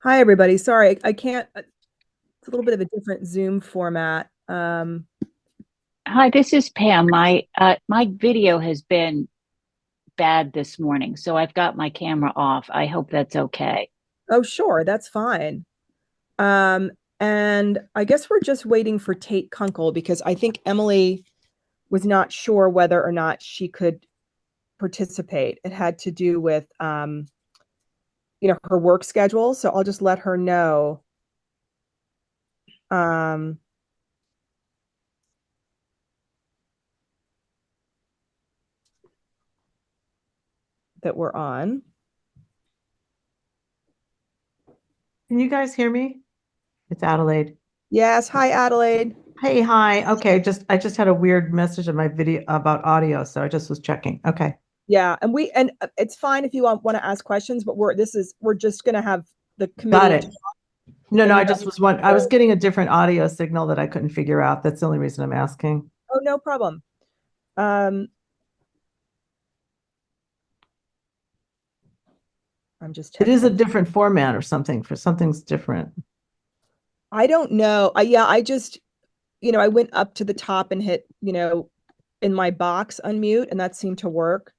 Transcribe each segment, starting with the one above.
Hi, everybody. Sorry, I can't. It's a little bit of a different Zoom format. Hi, this is Pam. My video has been bad this morning, so I've got my camera off. I hope that's okay. Oh, sure, that's fine. Um, and I guess we're just waiting for Tate Kunkel because I think Emily was not sure whether or not she could participate. It had to do with, her work schedule. So I'll just let her know. Um, that we're on. Can you guys hear me? It's Adelaide. Yes. Hi, Adelaide. Hey, hi. Okay, I just had a weird message on my video about audio, so I just was checking. Okay. Yeah, and it's fine if you want to ask questions, but we're just gonna have the Got committee it. No, and no, you I guys. just was one. I was getting a different audio signal that I couldn't figure out. That's the only reason I'm asking. Oh, no problem. Um, I'm just It checking is a it. different format or something for something's different. I don't know. Yeah, I just, I went up to the top and hit, in my box unmute, and that seemed to work.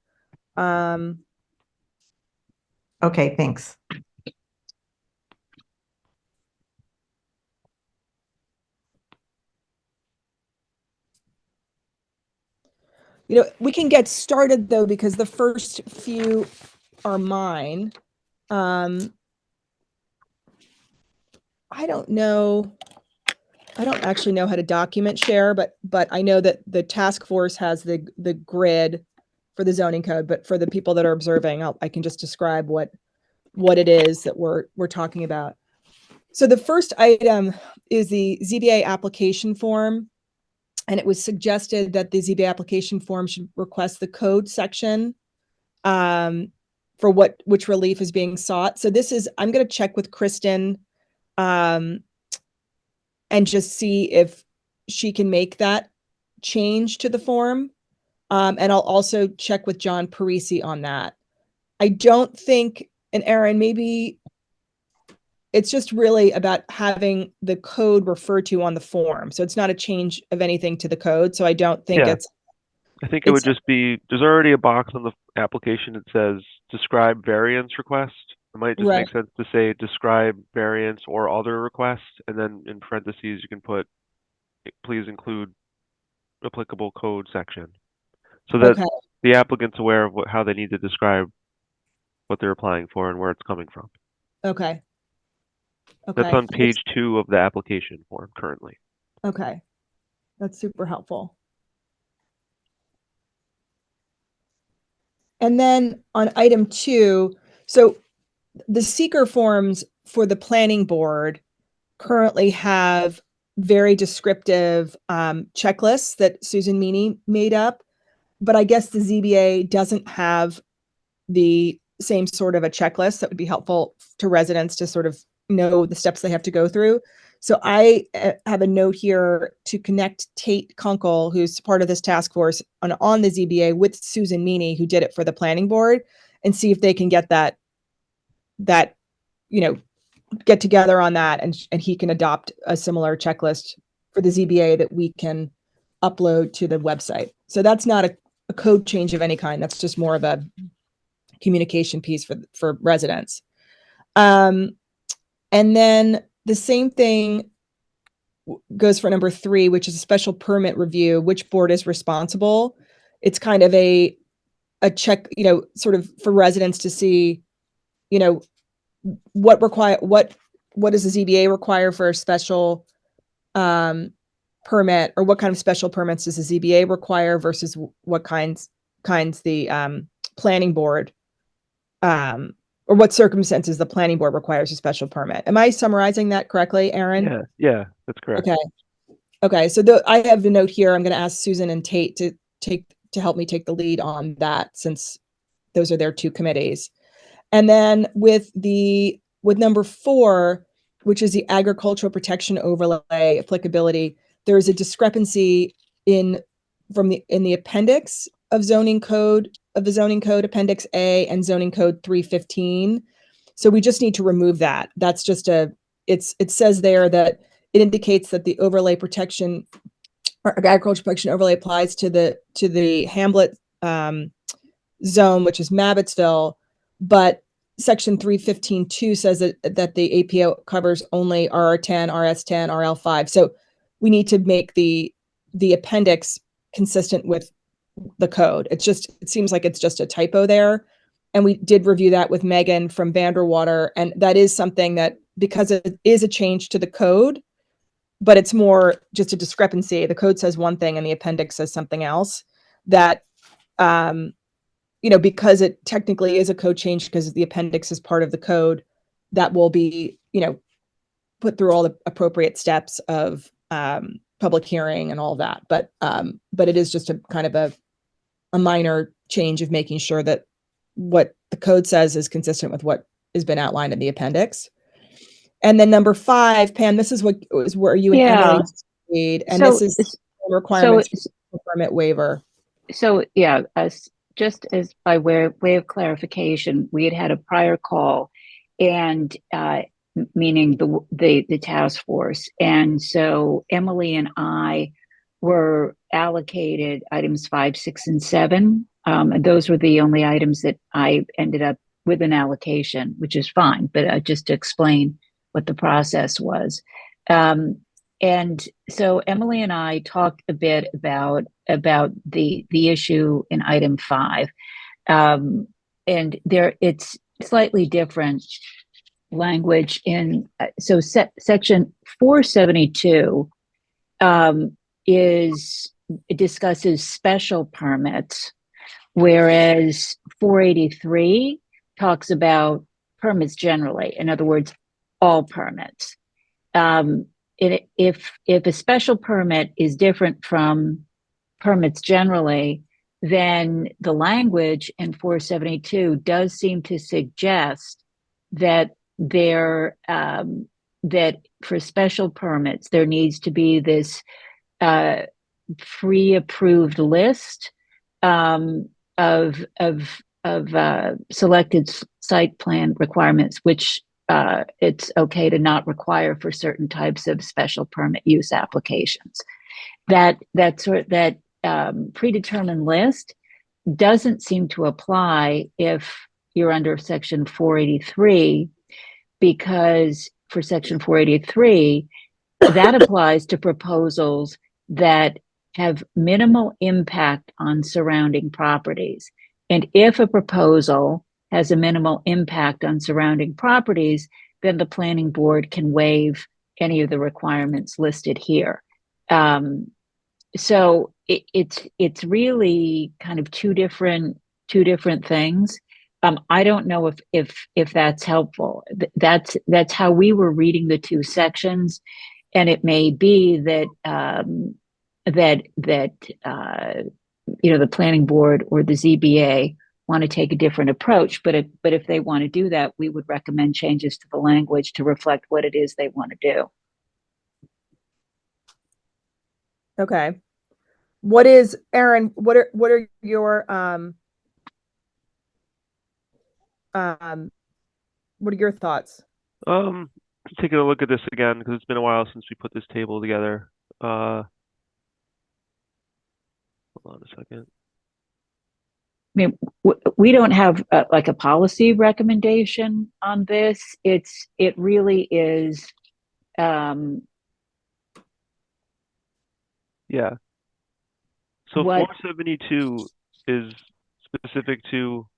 Um, Okay, thanks. we can get started though, because the first few are mine. Um, I don't know. I don't actually know how to document share, but I know that the task force has the grid for the zoning code, but for the people that are observing, I can just describe what it is that we're talking about. So the first item is the ZBA application form, and it was suggested that the ZBA application form should request the code section for which relief is being sought. So I'm going to check with Kristen um, and just see if she can make that change to the form. And I'll also check with John Parisi on that. I don't think, and Aaron, maybe it's just really about having the code referred to on the form. So it's not a change of anything to the code. So I don't think Yeah, it's I think it would it's just be, there's already a box on the application that says describe variance request. It might just right. make sense to say describe variance or other request, and then in parentheses you can put please include applicable code section so that Okay. the applicant's aware of how they need to describe what they're applying for and where it's coming from. Okay. That's Okay. on page 2 of the application form currently. Okay. That's super helpful. And then on item 2, so the seeker forms for the planning board currently have very descriptive checklists that Susan Meany made up, but I guess the ZBA doesn't have the same sort of a checklist that would be helpful to residents to sort of know the steps they have to go through. So I have a note here to connect Tate Kunkel, who's part of this task force on the ZBA, with Susan Meany, who did it for the planning board, and see if they can get that you know get together on that, and he can adopt a similar checklist for the ZBA that we can upload to the website. So that's not a code change of any kind. That's just more of a communication piece for residents. Um, and then the same thing goes for number 3, which is a special permit review. Which board is responsible? It's kind of a check, sort of for residents to see, you know, what does the ZBA require for a special permit, or what kind of special permits does the ZBA require versus what kinds the planning board or what circumstances the planning board requires a special permit. Am I summarizing that correctly, Aaron? Yeah, that's correct. Okay. Okay. So I have the note here. I'm going to ask Susan and Tate to help me take the lead on that, since those are their 2 committees. And then with number 4, which is the agricultural protection overlay applicability, there is a discrepancy in the appendix of the zoning code appendix A and zoning code 315. So we just need to remove that. That's just it says there that it indicates that the overlay protection or agriculture protection overlay applies to the Hamlet zone, which is Mabbittsville, but section 315.2 says that the APO covers only RR10, RS10, RL5. So we need to make the appendix consistent with the code. It seems like it's just a typo there. And we did review that with Megan from Vanderwater. And that is something that, because it is a change to the code, but it's more just a discrepancy. The code says one thing and the appendix says something else, that, because it technically is a code change because the appendix is part of the code, that will be, put through all the appropriate steps of public hearing and all that. But it is just a kind of a minor change of making sure that what the code says is consistent with what has been outlined in the appendix. And then number 5, Pam, this is where you and Yeah. Emily disagreed, and So- this is requirements for permit waiver. So yeah, just as by way of clarification, we had a prior call, and meaning the task force, and so Emily and I were allocated items 5, 6, and 7. And those were the only items that I ended up with an allocation, which is fine. But just to explain what the process was. And so Emily and I talked a bit about the issue in item 5. And it's slightly different language in, so section 472 it discusses special permits, whereas 483 talks about permits generally. In other words, all permits. If a special permit is different from permits generally, then the language in 472 does seem to suggest that that for special permits there needs to be this pre-approved list of selected site plan requirements, which it's okay to not require for certain types of special permit use applications. That predetermined list doesn't seem to apply if you're under section 483, because for section 483, that applies to proposals that have minimal impact on surrounding properties. And if a proposal has a minimal impact on surrounding properties, then the planning board can waive any of the requirements listed here. So it's really kind of two different things. I don't know if that's helpful. That's how we were reading the two sections, and it may be that the planning board or the ZBA want to take a different approach. But if they want to do that, we would recommend changes to the language to reflect what it is they want to do. Okay. What is, Aaron, what are your thoughts? Taking a look at this again, because it's been a while since we put this table together. Hold on a second. I mean, we don't have like a policy recommendation on this. It really is. Yeah. So What- 472 is specific to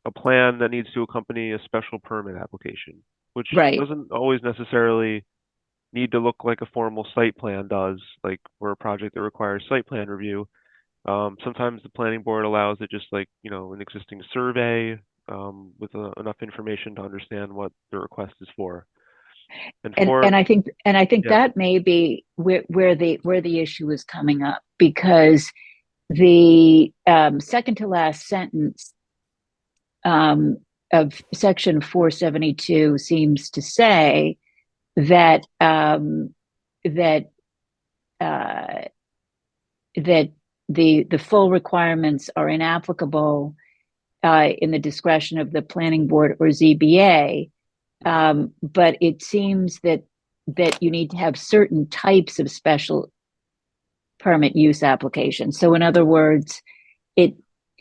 a plan that needs to accompany a special permit application, which Right. doesn't always necessarily need to look like a formal site plan does, like for a project that requires site plan review. Sometimes the planning board allows it just like, an existing survey with enough information to understand what the request is for. And I think Yeah. that may be where the issue is coming up, because the second to last sentence of section 472 seems to say that that the full requirements are inapplicable in the discretion of the planning board or ZBA. But it seems that you need to have certain types of special permit use applications. So in other words,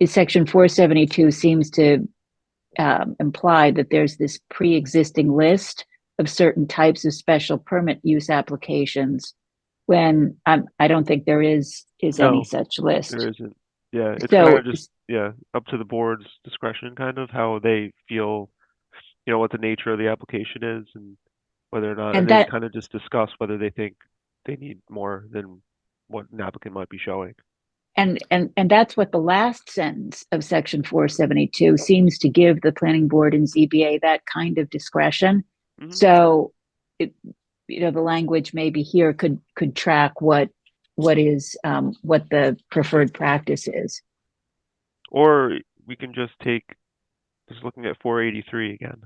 section 472 seems to imply that there's this pre-existing list of certain types of special permit use applications, when I don't think there is No, any such list. there isn't. Yeah, it's So- kind of just, up to the board's discretion, kind of how they feel, what the nature of the application is and whether or not, And and they that- kind of just discuss whether they think they need more than what an applicant might be showing. And that's what the last sentence of section 472 seems to give the planning board and ZBA, that kind of discretion. Mhm. So, the language maybe here could track what is what the preferred practice is. Or we can just looking at 483 again,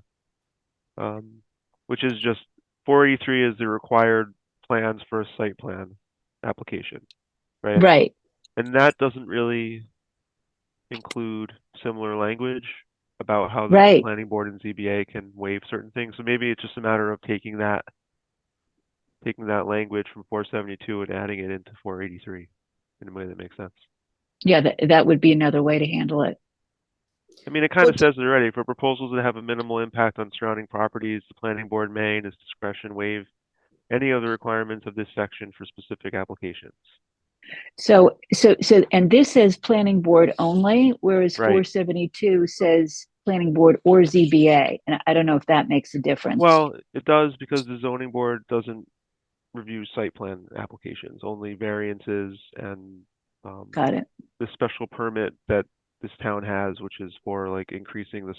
which is just 483 is the required plans for a site plan application, right? Right. And that doesn't really include similar language about how the Right. planning board and ZBA can waive certain things. So maybe it's just a matter of taking that language from 472 and adding it into 483 in a way that makes sense. Yeah, that would be another way to handle it. I mean, it kind of Well, says it already. For proposals that have a minimal impact on surrounding properties, the planning board may, in its discretion, waive any of the requirements of this section for specific applications. So, and this says planning board only, whereas Right. 472 says planning board or ZBA. And I don't know if that makes a difference. Well, it does, because the zoning board doesn't review site plan applications, only variances and Got it. the special permit that this town has, which is for like increasing the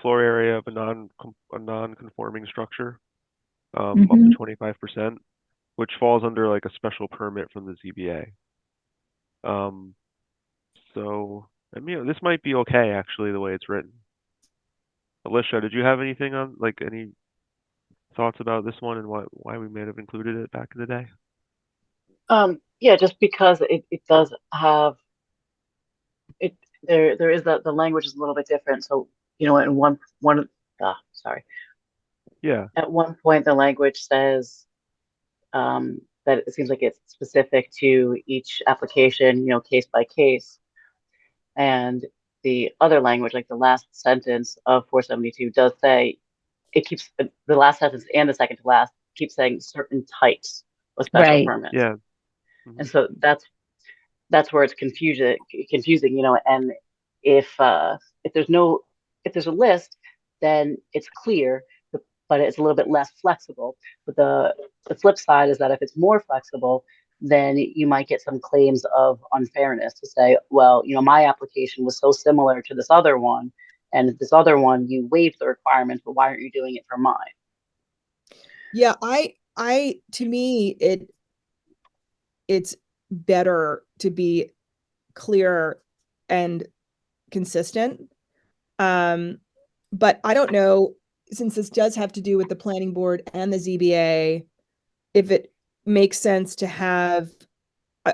floor area of a non-conforming structure up to Mhm. 25%, which falls under like a special permit from the ZBA. So I mean, this might be okay actually the way it's written. Alicia, did you have anything on, like, any thoughts about this one and why we may have included it back in the day? Yeah, just because it does have it there is that the language is a little bit different. So, in sorry. Yeah. At one point the language says that it seems like it's specific to each application, case by case. And the other language, like the last sentence of 472, does say it keeps the last sentence and the second to last keeps saying certain types of special Right. permits. Yeah. And so that's where it's confusing, and if there's a list, then it's clear, but it's a little bit less flexible. But the flip side is that if it's more flexible, then you might get some claims of unfairness to say, well, my application was so similar to this other one, and this other one you waived the requirements, but why aren't you doing it for mine? Yeah, to me, it's better to be clear and consistent. But I don't know, since this does have to do with the planning board and the ZBA, if it makes sense to have,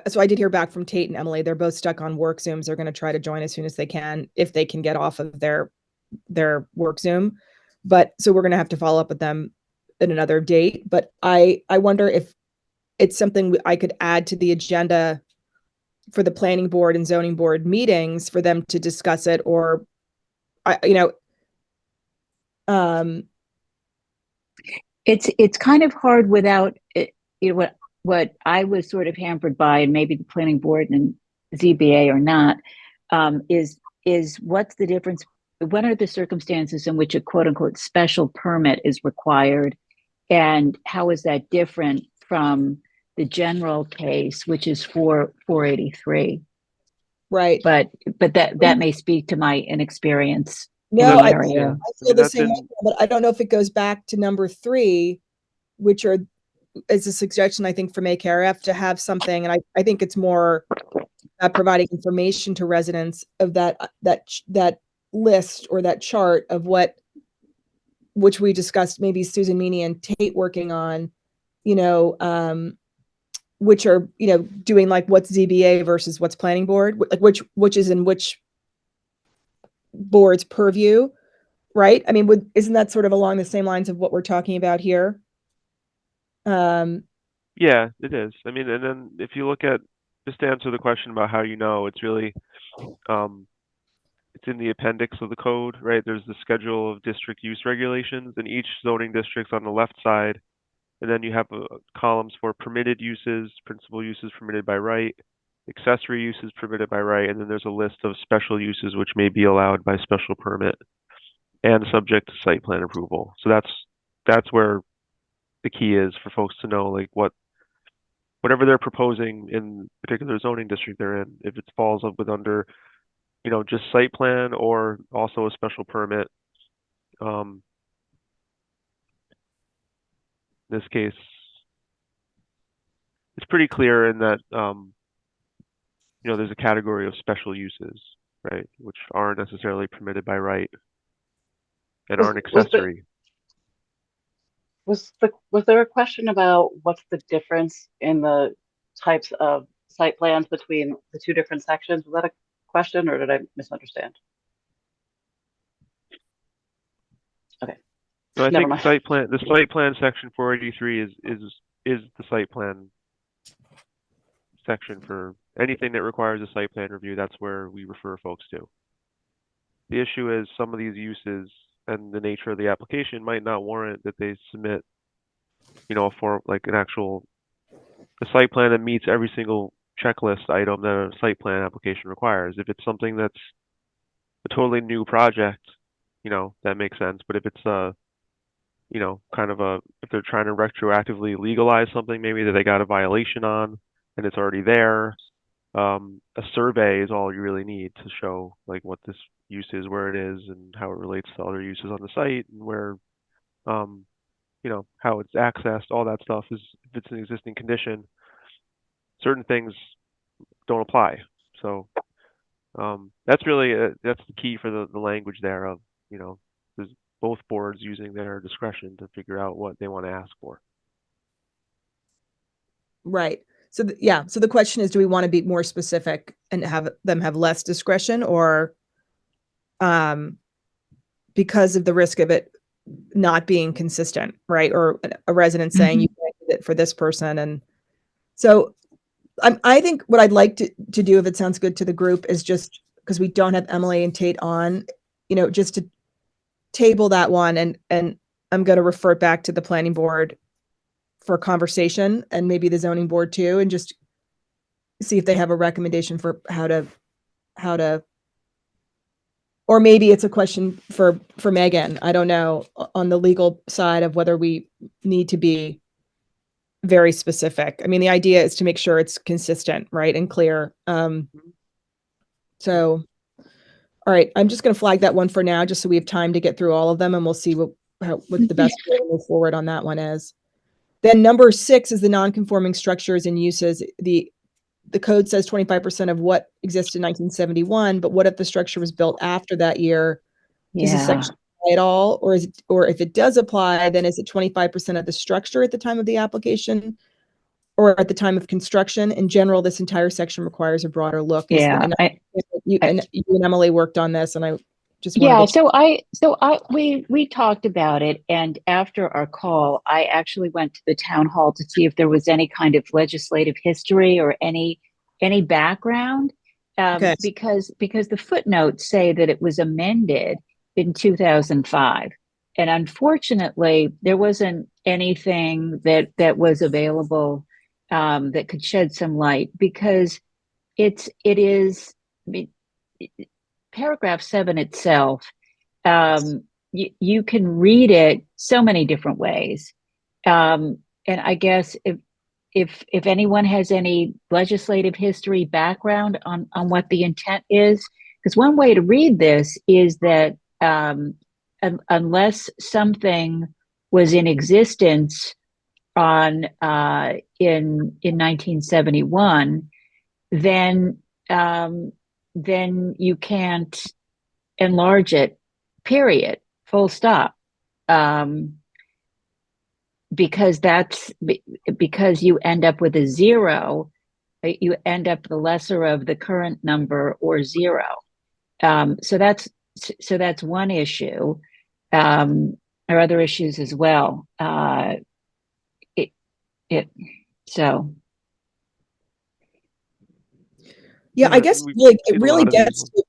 so I did hear back from Tate and Emily. They're both stuck on work Zooms. They're going to try to join as soon as they can, if they can get off of their work Zoom. But so we're going to have to follow up with them at another date. But I wonder if it's something I could add to the agenda for the planning board and zoning board meetings for them to discuss it, or It's kind of hard without it. What I was sort of hampered by, and maybe the planning board and ZBA or not, is what's the difference? What are the circumstances in which a quote unquote special permit is required, and how is that different from the general case, which is 483? right. But that may speak to my inexperience. No, in the I area. feel the that's same, way, but I don't know if it goes back to number 3, which is a suggestion, I think, from AKRF to have something. And I think it's more providing information to residents of that list or that chart of which we discussed, maybe Susan Meany and Tate working on, which are, doing like what's ZBA versus what's planning board, like which is in which board's purview, right? I mean, isn't that sort of along the same lines of what we're talking about here? Yeah, it is. I mean, and then if you look at, just to answer the question about how you know, it's really, it's in the appendix of the code, right? There's the schedule of district use regulations, and each zoning district's on the left side. And then you have columns for permitted uses, principal uses permitted by right, accessory uses permitted by right, and then there's a list of special uses which may be allowed by special permit and subject to site plan approval. So that's where the key is for folks to know, like, whatever they're proposing in particular zoning district they're in, if it falls up with under, just site plan or also a special permit. In this case, it's pretty clear in that, there's a category of special uses, right, which aren't necessarily permitted by right and aren't accessory. Was there a question about what's the difference in the types of site plans between the two different sections? Was that a question, or did I misunderstand? Okay. So I Never think mind. the site plan section 483 is the site plan section for anything that requires a site plan review. That's where we refer folks to. The issue is some of these uses and the nature of the application might not warrant that they submit, a form, like a site plan that meets every single checklist item that a site plan application requires. If it's something that's a totally new project, that makes sense. But if it's if they're trying to retroactively legalize something maybe that they got a violation on and it's already there, a survey is all you really need to show like what this use is, where it is, and how it relates to other uses on the site, and where, how it's accessed. All that stuff is, if it's an existing condition, certain things don't apply. So that's really that's the key for the language there of, there's both boards using their discretion to figure out what they want to ask for. Right. So so the question is, do we want to be more specific and have them have less discretion, or because of the risk of it not being consistent, right? Or a resident saying you planted it for this person. And so I think what I'd like to do, if it sounds good to the group, is just, because we don't have Emily and Tate on, just to table that one, and I'm going to refer it back to the planning board for a conversation, and maybe the zoning board too, and just see if they have a recommendation for how to, or maybe it's a question for Megan, I don't know, on the legal side of whether we need to be very specific. I mean, the idea is to make sure it's consistent, right, and clear. So, all right, I'm just going to flag that one for now, just so we have time to get through all of them, and we'll see what the best way to move forward on that one is. Then number 6 is the non-conforming structures and uses. The code says 25% of what exists in 1971, but what if the structure was built after that year? Does the section apply at all, or if it does apply, then is it 25% of the structure at the time of the application, or at the time of construction? In general, this entire section requires a broader look. Yeah, You and Emily worked on this, and I just yeah. wanted We talked about it, and after our call, I actually went to the town hall to see if there was any kind of legislative history or any background, Okay. because the footnotes say that it was amended in 2005, and unfortunately, there wasn't anything that was available that could shed some light, because it is. I mean, paragraph 7 itself, you can read it so many different ways, and I guess if anyone has any legislative history background on what the intent is, because one way to read this is that unless something was in existence in 1971, then you can't enlarge it, period, full stop. Because you end up with a 0, you end up the lesser of the current number or 0. So that's so that's one issue. There are other issues as well. It it so Yeah, I guess we've really, seen it a really lot of these gets ones. to,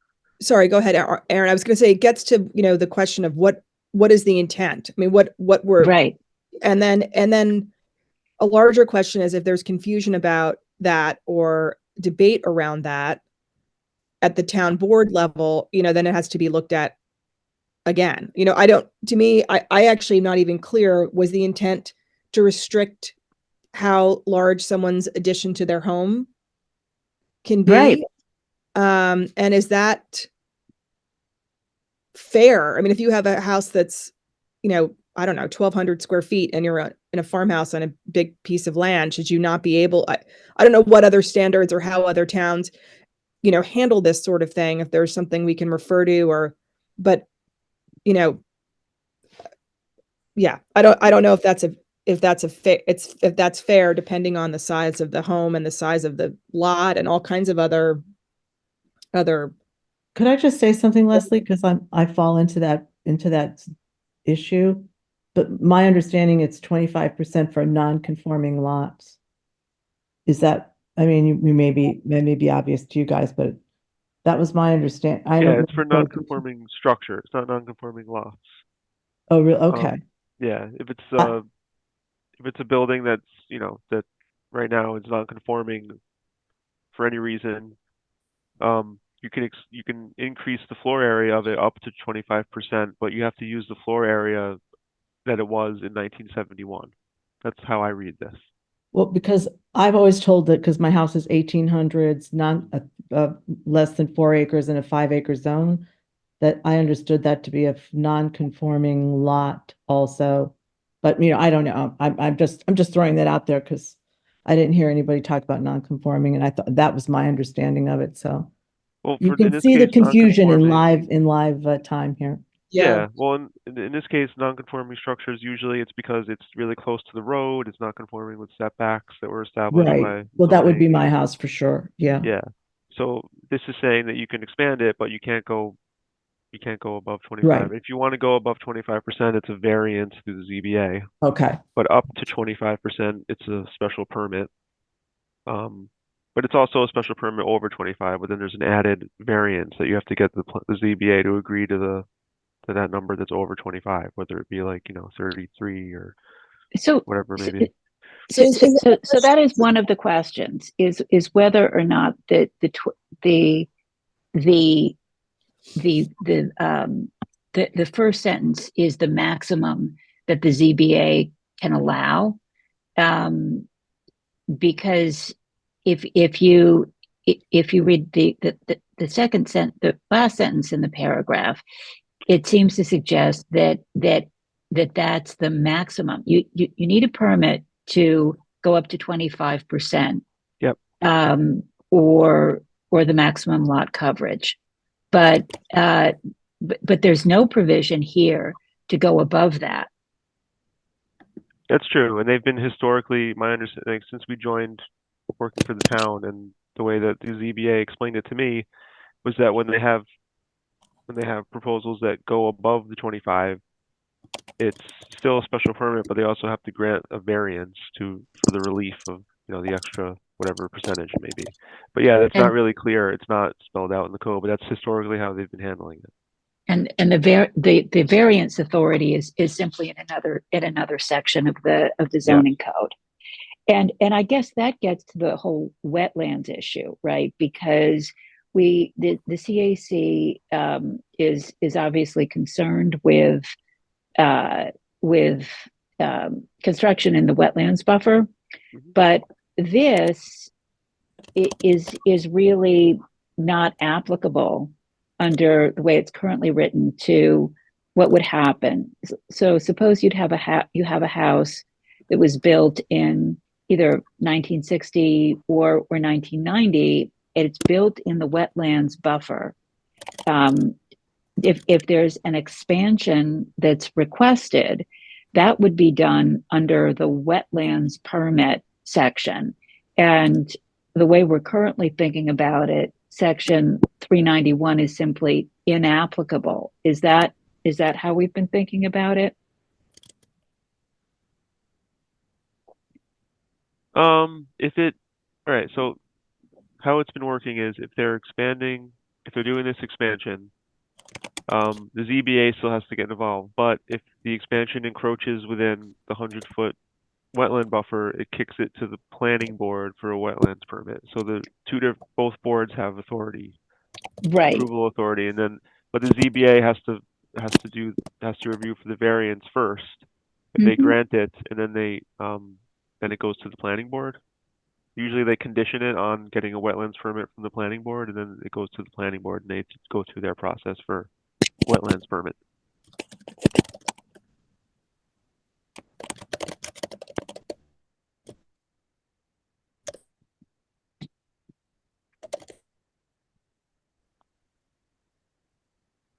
sorry, go ahead, Aaron. I was going to say it gets to, the question of what is the intent? I mean, what we're, right. and then a larger question is if there's confusion about that or debate around that at the town board level, then it has to be looked at again. To me, I actually am not even clear, was the intent to restrict how large someone's addition to their home can be? Right. And is that fair? I mean, if you have a house that's, I don't know, 1,200 square feet and you're in a farmhouse on a big piece of land, should you not be able, I don't know what other standards or how other towns, handle this sort of thing, if there's something we can refer to but, yeah, I don't know if that's if that's fair, depending on the size of the home and the size of the lot and all kinds of other Could I just say something, Leslie? Because I fall into that issue. But my understanding, it's 25% for non-conforming lots. Is that, I mean, that may be obvious to you guys, but that was my understanding. I Yeah, don't it's for know. non-conforming structure. It's not non-conforming lots. Oh, really? Okay. Yeah, if I- it's a building that's, that right now is non-conforming for any reason, you can increase the floor area of it up to 25%, but you have to use the floor area that it was in 1971. That's how I read this. Well, because I've always told that because my house is 1800s, less than 4 acres in a 5-acre zone, that I understood that to be a non-conforming lot also. But I don't know. I'm just throwing that out there because I didn't hear anybody talk about non-conforming, and I thought that was my understanding of it. So Well, you in can this see the case, confusion in non-conforming. live time here. Yeah. Well, in this case, non-conforming structures, usually it's because it's really close to the road, it's not conforming with setbacks that were established Right. by Well, that would be zoning. my house for sure. Yeah. Yeah. So this is saying that you can expand it, but you can't go above 25. Right. If you want to go above 25%, it's a variance through the ZBA, Okay. but up to 25%, it's a special permit. But it's also a special permit over 25, but then there's an added variance that you have to get the ZBA to agree to that number that's over 25, whether it be like, 33 or So whatever it so, may be. so that is one of the questions, is whether or not the the the first sentence is the maximum that the ZBA can allow, because if you read the second sentence, the last sentence in the paragraph, it seems to suggest that's the maximum. You need a permit to go up to 25%. Yep. Or the maximum lot coverage, but there's no provision here to go above that. That's true. And they've been historically, my understanding, since we joined working for the town, and the way that the ZBA explained it to me was that when they have proposals that go above the 25, it's still a special permit, but they also have to grant a variance for the relief of, the extra whatever percentage it may be. But yeah, that's not really clear. It's not spelled out in the code, but that's historically how they've been handling it. And the variance authority is simply in another section of the zoning code. And I guess that gets to the whole wetlands issue, right? Because the CAC is obviously concerned with construction in the wetlands buffer, but this is really not applicable under the way it's currently written to what would happen. So suppose you have a house that was built in either 1960 or 1990, and it's built in the wetlands buffer. If there's an expansion that's requested, that would be done under the wetlands permit section. And the way we're currently thinking about it, section 391 is simply inapplicable. Is that how we've been thinking about it? All right, so how it's been working is if they're doing this expansion, the ZBA still has to get involved, but if the expansion encroaches within the 100-foot wetland buffer, it kicks it to the planning board for a wetlands permit. So both boards have authority, Right. approval authority, but the ZBA has to review for the variance first. If they Mhm. grant it, and then it goes to the planning board. Usually they condition it on getting a wetlands permit from the planning board, and then it goes to the planning board, and they go through their process for wetlands permit.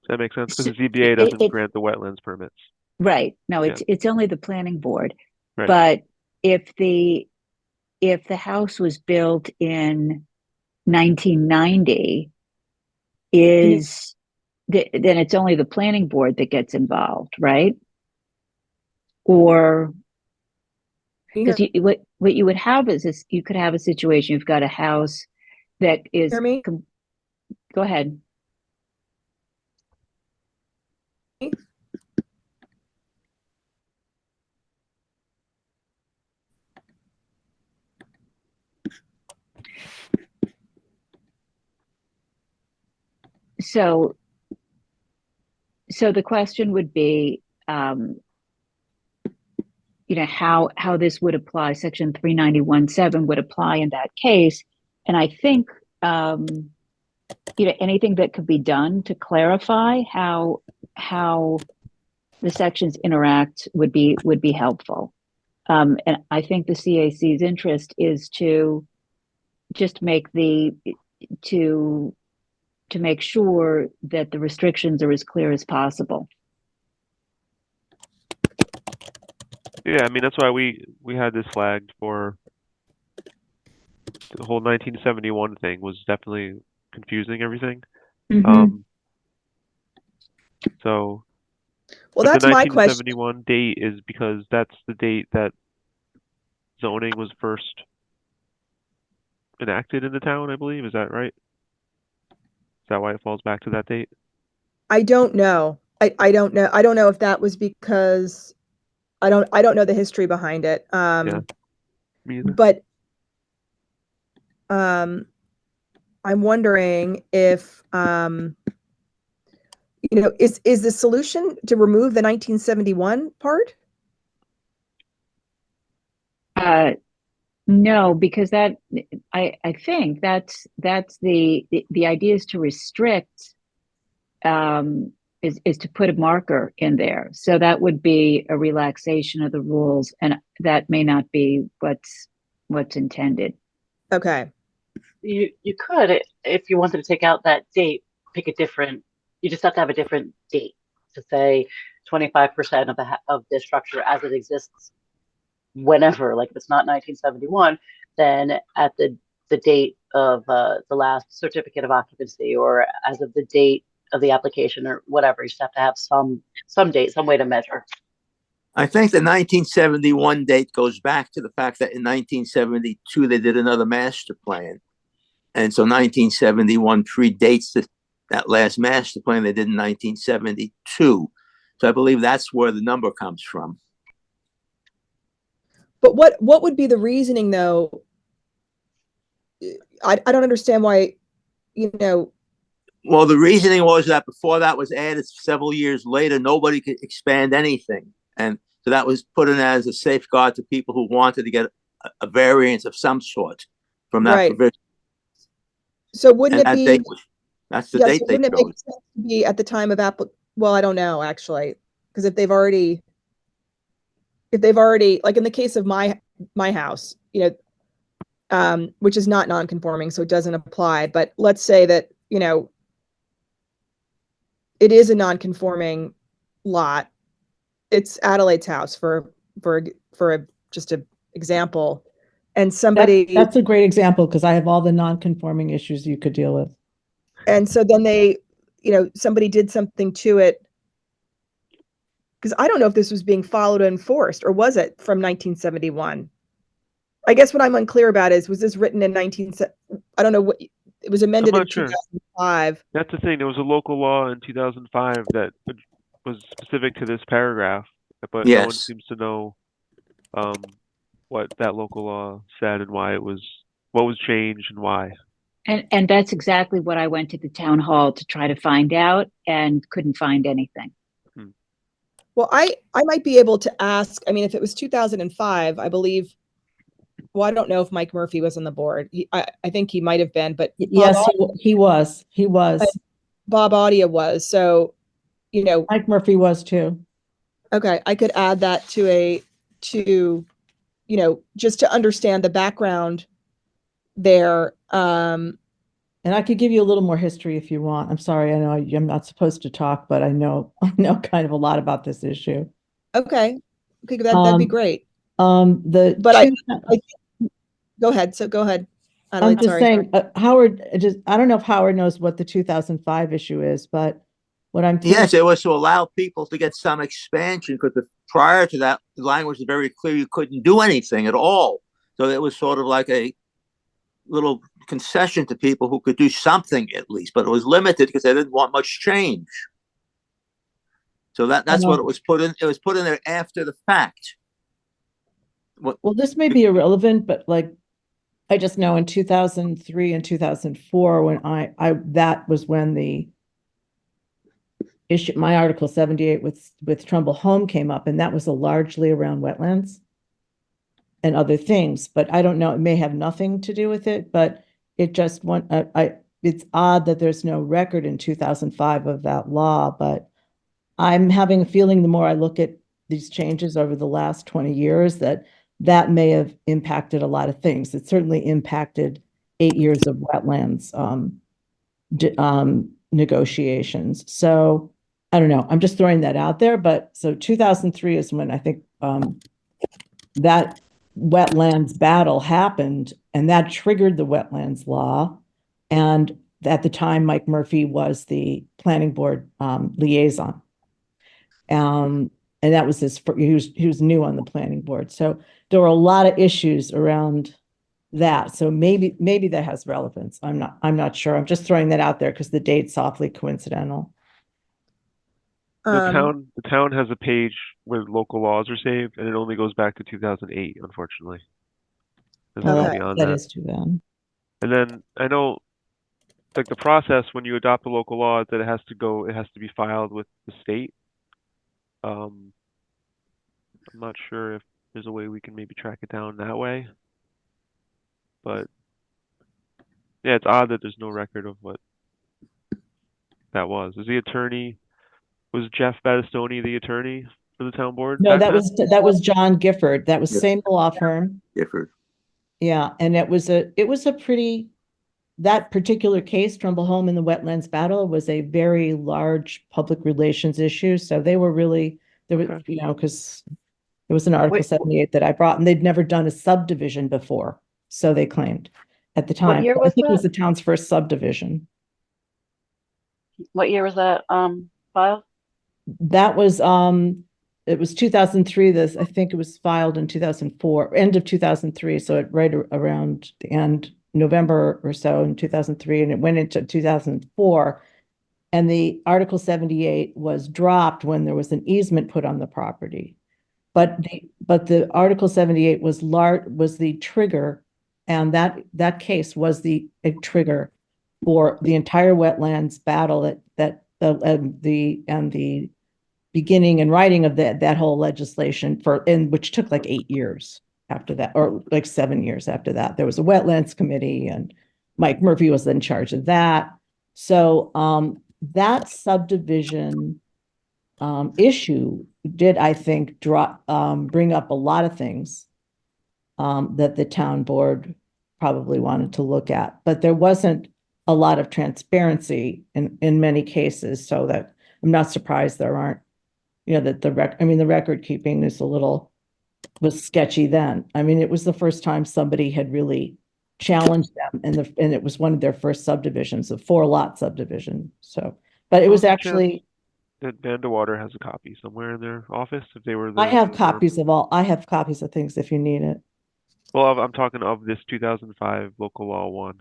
Does that make sense? Because the ZBA doesn't grant the wetlands permits. Right. No, Yeah. it's only the planning board. Right. But if the house was built in 1990, then it's only the planning board that gets involved, right? Or because what you would have is you could have a situation, you've got a house that is. Hear me? Go ahead. So the question would be, how this would apply, Section 391(7) would apply in that case. And I think, anything that could be done to clarify how the sections interact would be helpful. And I think the CAC's interest is to just to make sure that the restrictions are as clear as possible. Yeah, I mean, that's why we had this flagged for the whole 1971 thing was definitely confusing everything. So well, but that's the my question. 1971 date is because that's the date that zoning was first enacted in the town, I believe. Is that right? Is that why it falls back to that date? I don't know. I don't know. I don't know if that was because I don't know the history behind it. Yeah. Me either. But I'm wondering if is the solution to remove the 1971 part? No, because that I think that's the idea is to restrict, is to put a marker in there. So that would be a relaxation of the rules, and that may not be what's intended. Okay. You could, if you wanted to take out that date, pick a different. You just have to have a different date to say 25% of the structure as it exists. Whenever, like if it's not 1971, then at the date of the last certificate of occupancy, or as of the date of the application, or whatever. You just have to have some date, some way to measure. I think the 1971 date goes back to the fact that in 1972 they did another master plan, and so 1971 predates that last master plan they did in 1972. So I believe that's where the number comes from. But what would be the reasoning, though? I don't understand why, Well, the reasoning was that before that was added several years later, nobody could expand anything. And so that was put in as a safeguard to people who wanted to get a variance of some sort from that provision. So wouldn't and it be? That's the date they chose. Wouldn't it make sense to be at the time of well, I don't know, actually, because if they've already, like in the case of my house, which is not non-conforming, so it doesn't apply. But let's say that, it is a non-conforming lot. It's Adelaide's house for just an example. And somebody that's a great example, because I have all the non-conforming issues you could deal with. And so then they, somebody did something to it. Because I don't know if this was being followed and enforced, or was it from 1971? I guess what I'm unclear about is, was this written in I don't know what, it was amended in not sure. 2005. That's the thing. There was a local law in 2005 that was specific to this paragraph, but no one Yes. seems to know what that local law said and why what was changed and why. And that's exactly what I went to the town hall to try to find out and couldn't find anything. Well, I might be able to ask, I mean, if it was 2005, I believe, well, I don't know if Mike Murphy was on the board. I think he might have been, but Yes, he was. He was. Bob Audia was. So, Mike Murphy was too. okay, I could add that to just to understand the background there. And I could give you a little more history if you want. I'm sorry, I know I'm not supposed to talk, but I know kind of a lot about this issue. Okay, that'd be great. Go ahead. So go ahead. I'm just saying, Howard. I don't know if Howard knows what the 2005 issue is, but what I'm thinking, Yes, it was to allow people to get some expansion, because prior to that, the language was very clear: you couldn't do anything at all. So it was sort of like a little concession to people who could do something at least, but it was limited because they didn't want much change. So that's what it was put in. It was put in there after the fact. Well, this may be irrelevant, but I just know in 2003 and 2004, when that was when the issue, my Article 78 with Trumbull Home came up, and that was largely around wetlands and other things, but I don't know, it may have nothing to do with it, but it just it's odd that there's no record in 2005 of that law, but I'm having a feeling the more I look at these changes over the last 20 years, that may have impacted a lot of things. It certainly impacted 8 years of wetlands negotiations. So I don't know, I'm just throwing that out there, but so 2003 is when I think that wetlands battle happened, and that triggered the wetlands law. And at the time, Mike Murphy was the planning board liaison. And that was he was new on the planning board. So there were a lot of issues around that. So maybe that has relevance. I'm not sure. I'm just throwing that out there because the date's awfully coincidental. The town has a page where local laws are saved, and it only goes back to 2008, unfortunately. That is too bad. And then I know, like, the process when you adopt a local law is that it has to be filed with the state. I'm not sure if there's a way we can maybe track it down that way, but yeah, it's odd that there's no record of what that was. Was Jeff Battistoni the attorney for the town board? No, that was John Gifford. That was same law firm. Gifford. Yeah, and it was a pretty, that particular case, Trumbull Home and the wetlands battle, was a very large public relations issue. So they were really, there was, because it was an Article 78 that I brought, and they'd never done a subdivision before. So they claimed at the time. What year was I think that? it was the town's first subdivision. What year was that filed? That was it was 2003. I think it was filed in 2004, end of 2003. So right around the end, November or so in 2003, and it went into 2004. And the Article 78 was dropped when there was an easement put on the property. But the Article 78 was the trigger, and that case was the trigger for the entire wetlands battle the beginning and writing of that whole legislation which took like 8 years after that, or like 7 years after that. There was a wetlands committee, and Mike Murphy was in charge of that. So that subdivision issue did, I think, bring up a lot of things that the town board probably wanted to look at, but there wasn't a lot of transparency in many cases, so that I'm not surprised there aren't, that the record keeping was sketchy then. I mean, it was the first time somebody had really challenged them, and it was one of their first subdivisions, a 4-lot subdivision. So But it Well, was there's a chance actually, that Vandewater has a copy somewhere in their office if they were I the have firm. copies of I have copies of things if you need it. Well, I'm talking of this 2005 local law one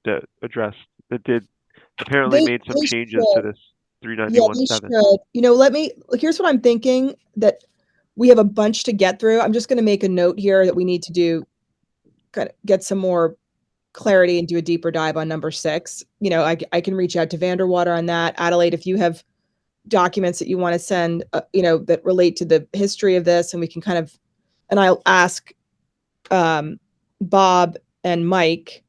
that did apparently made some They changes to should. this Yeah, they 391.7. should. Here's what I'm thinking, that we have a bunch to get through. I'm just going to make a note here that we need to kind of get some more clarity and do a deeper dive on number 6. I can reach out to Vanderwater on that. Adelaide, if you have documents that you want to send, that relate to the history of this, and we can and I'll ask Bob and Mike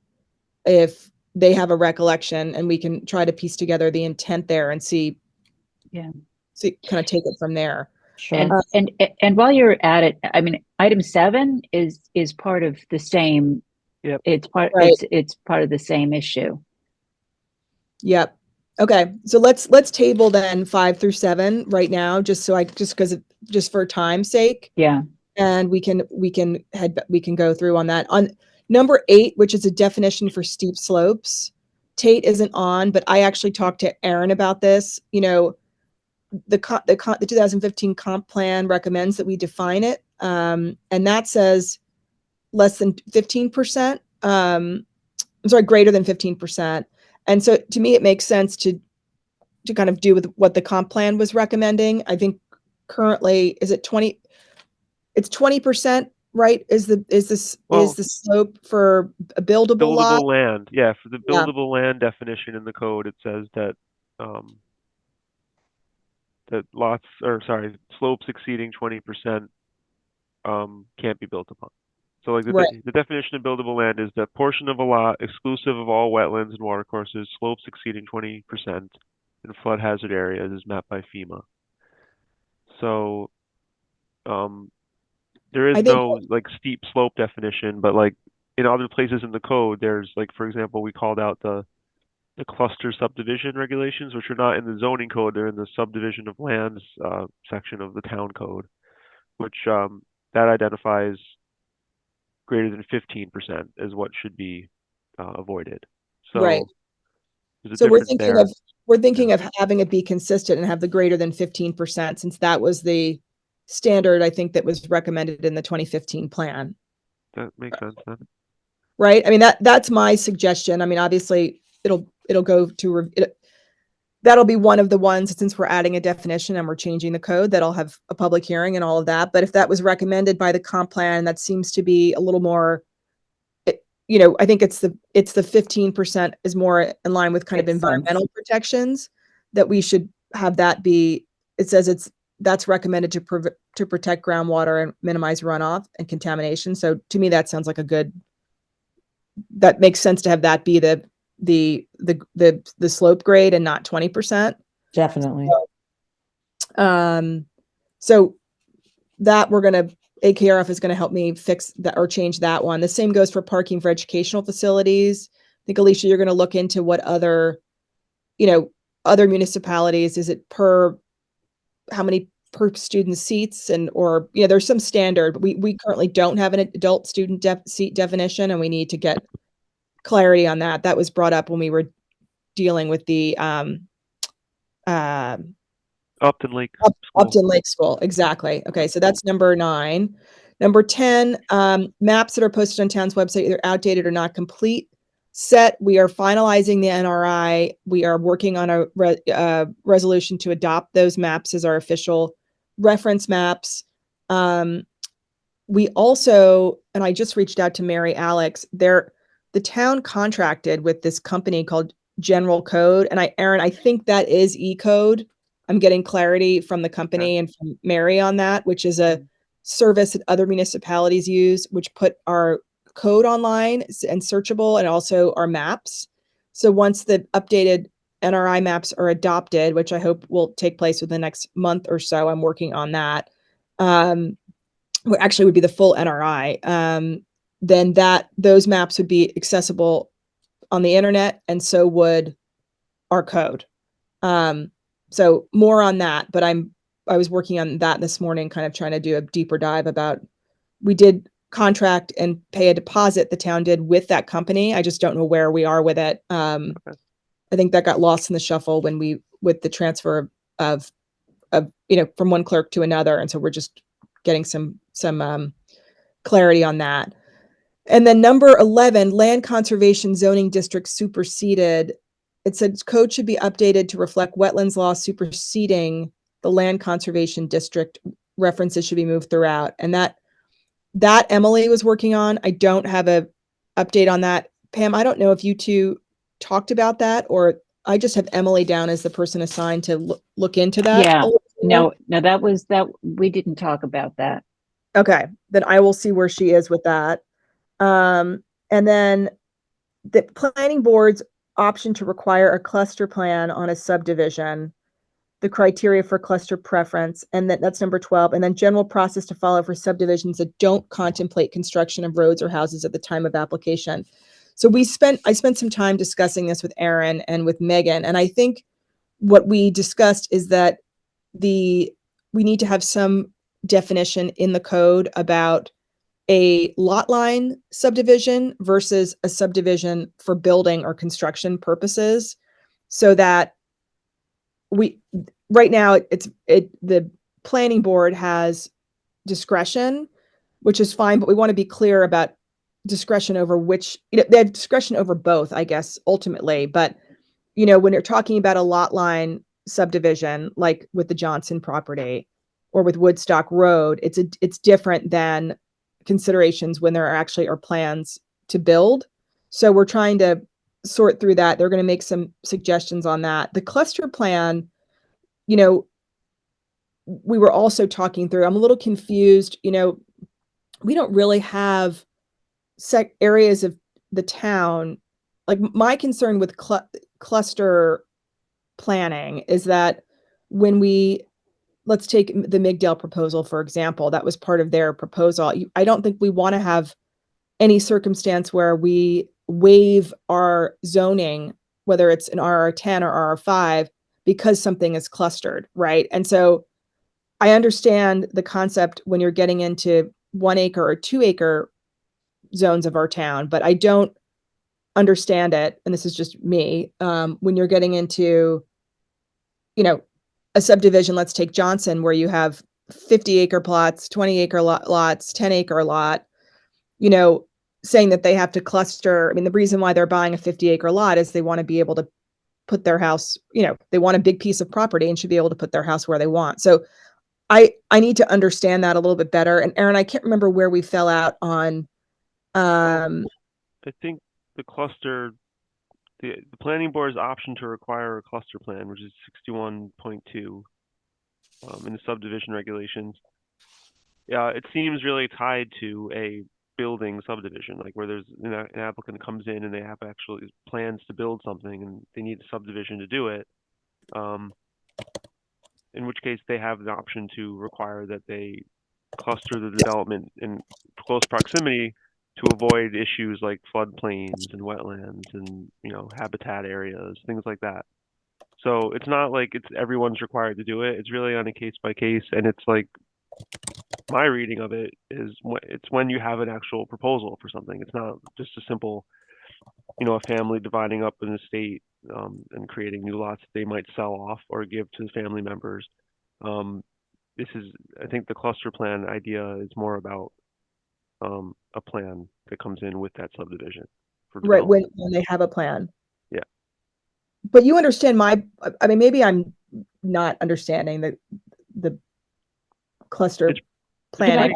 if they have a recollection, and we can try to piece together the intent there and see, kind of take it from there. Sure. And while you're at it, I mean, item 7 is part of the same. Yep. Right. It's part of the same issue. Yep. Okay. So let's table then 5 through 7 right now, just for time's sake. Yeah. And we can go through on that. On number 8, which is a definition for steep slopes, Tate isn't on, but I actually talked to Aaron about this. The 2015 comp plan recommends that we define it, and that says less than 15%. I'm sorry, greater than 15%. And so to me, it makes sense to kind of do with what the comp plan was recommending. I think currently is it 20? It's 20%, right? Is the slope for a buildable lot? Land. Yeah, for the Yeah. buildable land definition in the code, it says that that slopes exceeding 20% can't be built upon. So like the definition of buildable land is that portion of a lot exclusive of all wetlands and watercourses, slopes exceeding 20% in flood hazard areas is mapped by FEMA. So there is no like steep slope definition, but like in other places in the code, there's like, for example, we called out the cluster subdivision regulations, which are not in the zoning code, they're in the subdivision of lands section of the town code, which that identifies greater than 15% as what should be avoided. So right. So we're thinking of having it be consistent and have the greater than 15%, since that was the standard, I think, that was recommended in the 2015 plan. That makes sense then. Right. I mean, that's my suggestion. I mean, obviously it'll go to that'll be one of the ones, since we're adding a definition and we're changing the code, that'll have a public hearing and all of that. But if that was recommended by the comp plan, that seems to be a little more, I think it's the 15% is more in line with kind of environmental protections, that we should have that be, it says that's recommended to protect groundwater and minimize runoff and contamination. So to me, that sounds like that makes sense to have that be the slope grade and not 20%. Definitely. So that AKRF is going to help me fix that or change that one. The same goes for parking for educational facilities. I think, Alicia, you're going to look into what other municipalities, is it how many per student seats, or there's some standard. We currently don't have an adult student seat definition, and we need to get clarity on that. That was brought up when we were dealing with the Upton Lake School. Exactly. Okay. So that's number 9. Number 10, maps that are posted on town's website, either outdated or not complete. We are finalizing the NRI. We are working on a resolution to adopt those maps as our official reference maps. We also, and I just reached out to Mary Alex, the town contracted with this company called General Code. And Aaron, I think that is E-Code. I'm getting clarity from the company and from Mary on that, which is a service that other municipalities use, which put our code online and searchable, and also our maps. So once the updated NRI maps are adopted, which I hope will take place within the next month or so, I'm working on that. Actually would be the full NRI. Then those maps would be accessible on the internet, and so would our code. So more on that, but I was working on that this morning, kind of trying to do a deeper dive about, we did contract and pay a deposit, the town did, with that company. I just don't know where we are with it. I think that got lost in the shuffle when with the transfer of from one clerk to another, and so we're just getting some clarity on that. And then number 11, land conservation zoning district superseded. It said code should be updated to reflect wetlands law superseding the land conservation district. References should be moved throughout. And that Emily was working on. I don't have a update on that. Pam, I don't know if you two talked about that, or I just have Emily down as the person assigned to look into that. Yeah, no, that we didn't talk about that. Okay, then I will see where she is with that. And then the planning board's option to require a cluster plan on a subdivision, the criteria for cluster preference, and that's number 12. And then general process to follow for subdivisions that don't contemplate construction of roads or houses at the time of application. So I spent some time discussing this with Aaron and with Megan, and I think what we discussed is that we need to have some definition in the code about a lot line subdivision versus a subdivision for building or construction purposes, so that right now the planning board has discretion, which is fine, but we want to be clear about discretion over which, they have discretion over both, I guess, ultimately. But when you're talking about a lot line subdivision, like with the Johnson property or with Woodstock Road, it's different than considerations when there actually are plans to build. So we're trying to sort through that. They're going to make some suggestions on that. The cluster plan, we were also talking through, I'm a little confused. We don't really have areas of the town. Like, my concern with cluster planning is that when let's take the Migdale proposal, for example, that was part of their proposal. I don't think we want to have any circumstance where we waive our zoning, whether it's an RR10 or RR5, because something is clustered, right? And so I understand the concept when you're getting into 1 acre or 2 acre zones of our town, but I don't understand it, and this is just me, when you're getting into, a subdivision, let's take Johnson, where you have 50-acre plots, 20-acre lots, 10-acre lot, saying that they have to cluster. I mean, the reason why they're buying a 50-acre lot is they want to be able to put their house, they want a big piece of property and should be able to put their house where they want. So I need to understand that a little bit better. And Aaron, I can't remember where we fell out on. I think the cluster, the planning board's option to require a cluster plan, which is 61.2 in the subdivision regulations. Yeah, it seems really tied to a building subdivision, like where there's an applicant comes in and they have actually plans to build something and they need a subdivision to do it. In which case they have the option to require that they cluster the development in close proximity to avoid issues like floodplains and wetlands and habitat areas, things like that. So it's not like everyone's required to do it. It's really on a case by case, and it's like, my reading of it is it's when you have an actual proposal for something. It's not just a simple, a family dividing up an estate and creating new lots that they might sell off or give to family members. I think the cluster plan idea is more about a plan that comes in with that subdivision for Right, when development. they have a plan. Yeah. But you understand I mean, maybe I'm not understanding the cluster planning.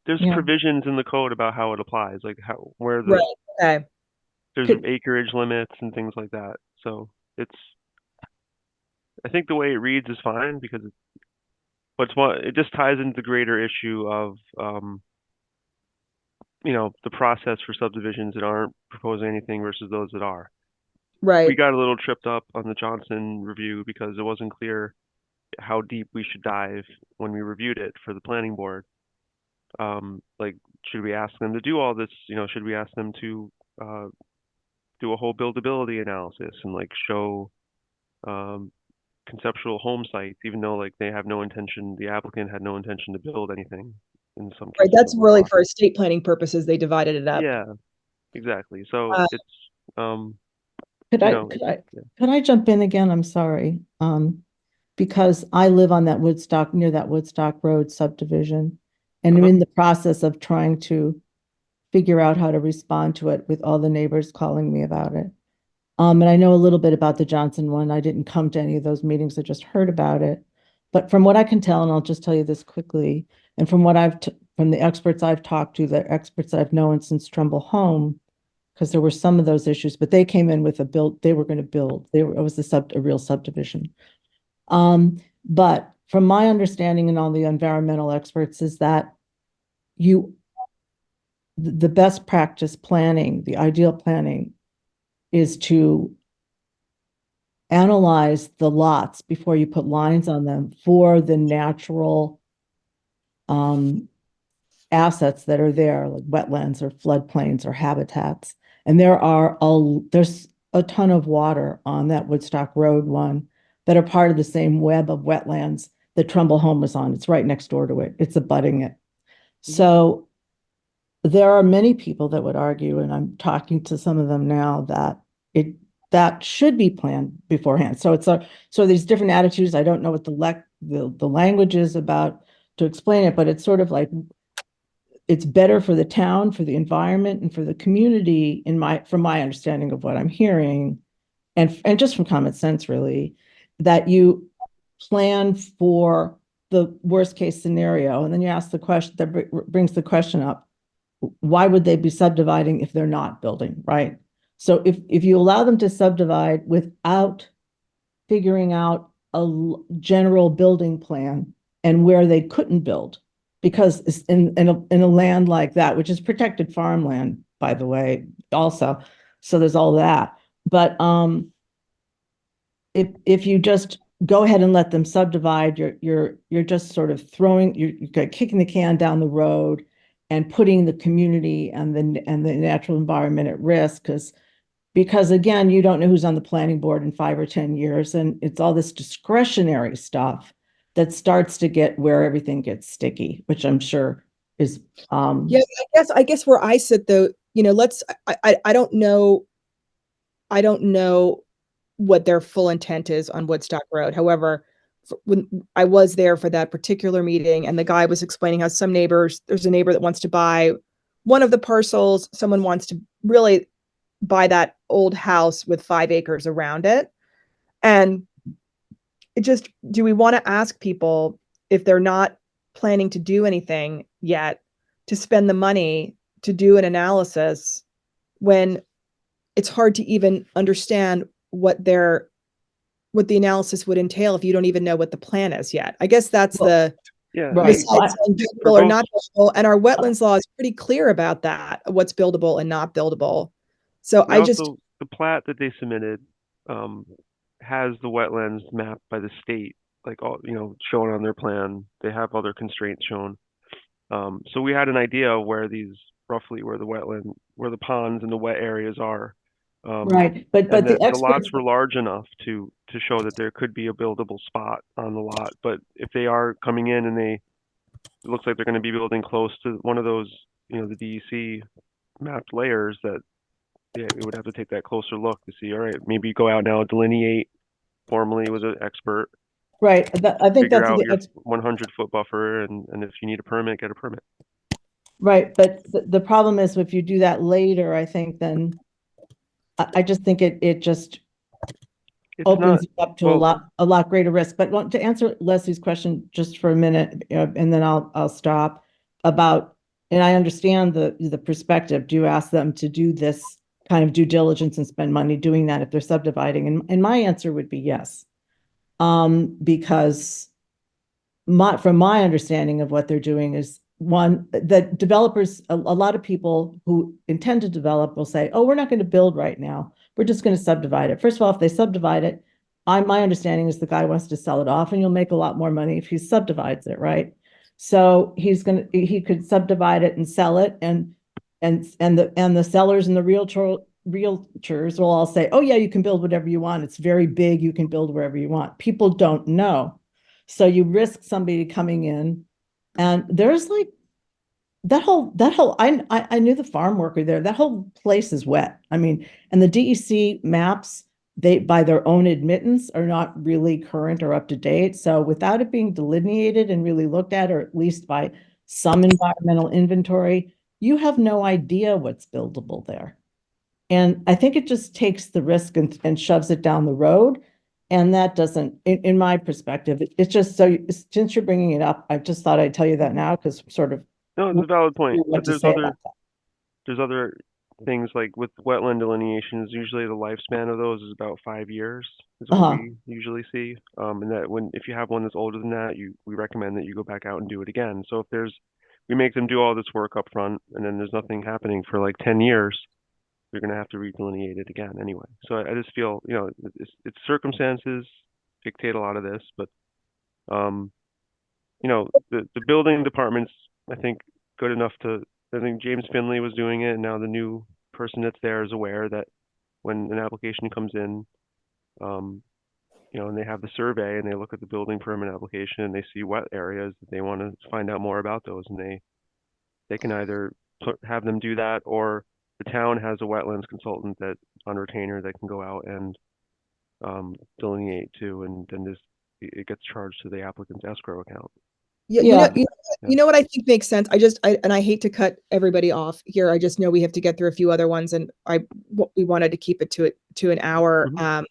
There's Yeah. provisions in the code about how it applies, like where Right, okay. there's acreage limits and things like that. So I think the way it reads is fine because it just ties into the greater issue of the process for subdivisions that aren't proposing anything versus those that are. Right. We got a little tripped up on the Johnson review because it wasn't clear how deep we should dive when we reviewed it for the planning board. Like, should we ask them to do all this? Should we ask them to do a whole buildability analysis and like show conceptual home sites, even though like the applicant had no intention to build anything in some cases. Right, that's really for estate planning purposes, they divided it up. Yeah, exactly. So it's Could you I, know, could I, yeah. could I jump in again? I'm sorry. Because I live on that Woodstock, near that Woodstock Road subdivision. And I'm Uh-huh. in the process of trying to figure out how to respond to it with all the neighbors calling me about it. And I know a little bit about the Johnson one. I didn't come to any of those meetings. I just heard about it. But from what I can tell, and I'll just tell you this quickly, and from what from the experts I've talked to, the experts I've known since Trumbull Home, because there were some of those issues, but they came in with a build, they were going to build. It was a real subdivision. But from my understanding and all the environmental experts is that the best practice planning, the ideal planning is to analyze the lots before you put lines on them for the natural assets that are there, like wetlands or floodplains or habitats. And there's a ton of water on that Woodstock Road one that are part of the same web of wetlands that Trumbull Home is on. It's right next door to it. It's abutting it. So there are many people that would argue, and I'm talking to some of them now, that should be planned beforehand. So so these different attitudes. I don't know what the language is about to explain it, but it's sort of like it's better for the town, for the environment, and for the community from my understanding of what I'm hearing, and just from common sense, really, that you plan for the worst case scenario, and then you ask the question that brings the question up: why would they be subdividing if they're not building, right? So if you allow them to subdivide without figuring out a general building plan and where they couldn't build, because it's in a land like that, which is protected farmland, by the way, also. So there's all that. But if you just go ahead and let them subdivide, you're just sort of you're kicking the can down the road and putting the community and the natural environment at risk, because again, you don't know who's on the planning board in 5 or 10 years, and it's all this discretionary stuff that starts to get where everything gets sticky, which I'm sure is Yeah, I guess where I sit though, I don't know what their full intent is on Woodstock Road. However, when I was there for that particular meeting and the guy was explaining how there's a neighbor that wants to buy one of the parcels, someone wants to really buy that old house with 5 acres around it. And do we want to ask people, if they're not planning to do anything yet, to spend the money to do an analysis when it's hard to even understand what the analysis would entail if you don't even know what the plan is yet? I guess that's Yeah, right. besides saying buildable or not buildable, and our wetlands law is pretty clear about that, what's buildable and not buildable. So the plat that they submitted has the wetlands mapped by the state, like all, shown on their plan. They have other constraints shown. So we had an idea where the ponds and the wet areas are. Right, but and the the lots experts, were large enough to show that there could be a buildable spot on the lot. But if they are coming in and it looks like they're going to be building close to one of those, the DEC mapped layers, that we would have to take that closer look to see, all right, maybe go out now, delineate formally with an expert, right, I think figure that's out your 100-foot buffer, and if you need a permit, get a permit. right. But the problem is, if you do that later, I think then I just think it just It's opens not, it up to well, a lot greater risk. But to answer Leslie's question just for a minute, and then I'll stop about, and I understand the perspective. Do you ask them to do this kind of due diligence and spend money doing that if they're subdividing? And my answer would be yes. Because from my understanding of what they're doing is, one, that developers, a lot of people who intend to develop will say, oh, we're not going to build right now. We're just going to subdivide it. First of all, if they subdivide it, my understanding is the guy wants to sell it off, and you'll make a lot more money if he subdivides it, right? So he could subdivide it and sell it, and the sellers and the realtors will all say, oh yeah, you can build whatever you want. It's very big. You can build wherever you want. People don't know. So you risk somebody coming in, and there's like I knew the farm worker there. That whole place is wet. I mean, and the DEC maps, they by their own admittance are not really current or up to date. So without it being delineated and really looked at, or at least by some environmental inventory, you have no idea what's buildable there. And I think it just takes the risk and shoves it down the road. And that doesn't, in my perspective, it's just so, since you're bringing it up, I just thought I'd tell you that now because sort of No, it's a valid point, what but to say about that. there's other things like with wetland delineations, usually the lifespan of those is about 5 years is what Uh-huh. we usually see. And that if you have one that's older than that, we recommend that you go back out and do it again. So if we make them do all this work up front and then there's nothing happening for like 10 years, you're going to have to redelineate it again anyway. So I just feel, it's circumstances dictate a lot of this, but um, the building department's, I think, good enough to, I think James Finley was doing it, and now the new person that's there is aware that when an application comes in, um, and they have the survey and they look at the building permit application and they see wet areas that they want to find out more about those, and they can either have them do that, or the town has a wetlands consultant that on retainer that can go out and delineate too, and then it gets charged to the applicant's escrow account. Yeah, Yeah. you know what I think makes sense. And I hate to cut everybody off here. I just know we have to get through a few other ones, and we wanted to keep it to an hour, Mhm.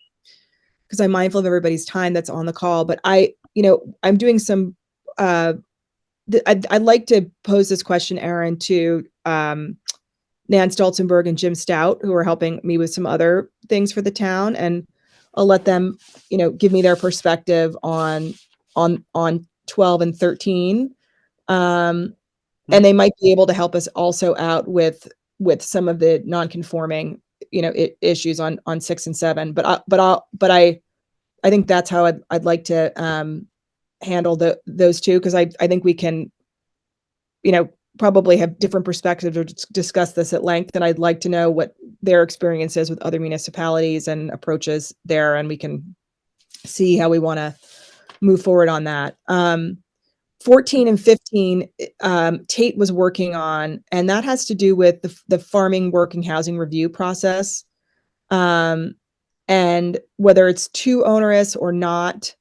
because I'm mindful of everybody's time that's on the call. But I'm doing some. I'd like to pose this question, Aaron, to Nan Stolzenberg and Jim Stout, who are helping me with some other things for the town, and I'll let them, give me their perspective on 12 and 13. And they might be able to help us also out with some of the non-conforming, issues on 6 and 7. I think that's how I'd like to handle those two, because I think we can, probably have different perspectives or discuss this at length. And I'd like to know what their experience is with other municipalities and approaches there, and we can see how we want to move forward on that. 14 and 15, Tate was working on, and that has to do with the farming working housing review process, and whether it's too onerous or not.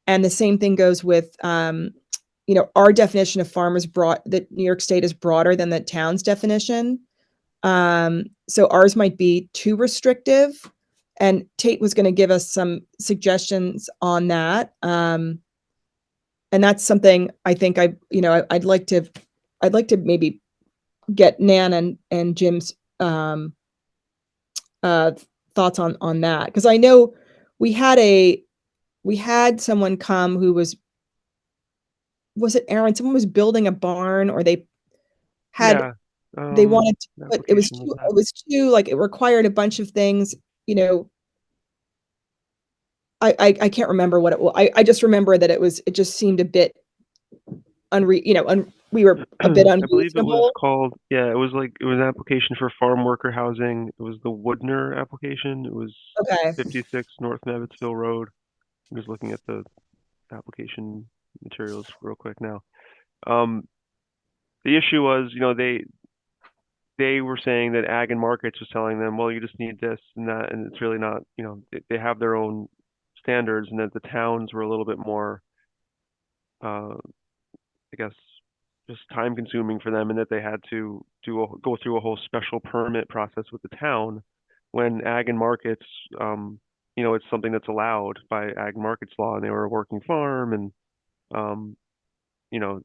And the same thing goes with, our definition of farmers that New York State is broader than the town's definition. So ours might be too restrictive, and Tate was going to give us some suggestions on that. And that's something I think I'd like to maybe get Nan and Jim's thoughts on that, because I know we had someone come who was it Aaron? Someone was building a barn, or they Yeah. wanted to The put, it was application was too, like, it required a bunch of things, I can't remember what it was. I just remember that it just seemed a bit we were a bit I believe it was unreasonable. called, yeah, it was an application for farm worker housing. It was the Woodner application. It was Okay. 56 North Mabbittsville Road. I'm just looking at the application materials real quick now. The issue was, they were saying that Ag and Markets was telling them, well, you just need this and that, and it's really not, they have their own standards, and that the towns were a little bit more, I guess, just time consuming for them, and that they had to go through a whole special permit process with the town, when Ag and Markets, it's something that's allowed by Ag and Markets law, and they were a working farm, and um,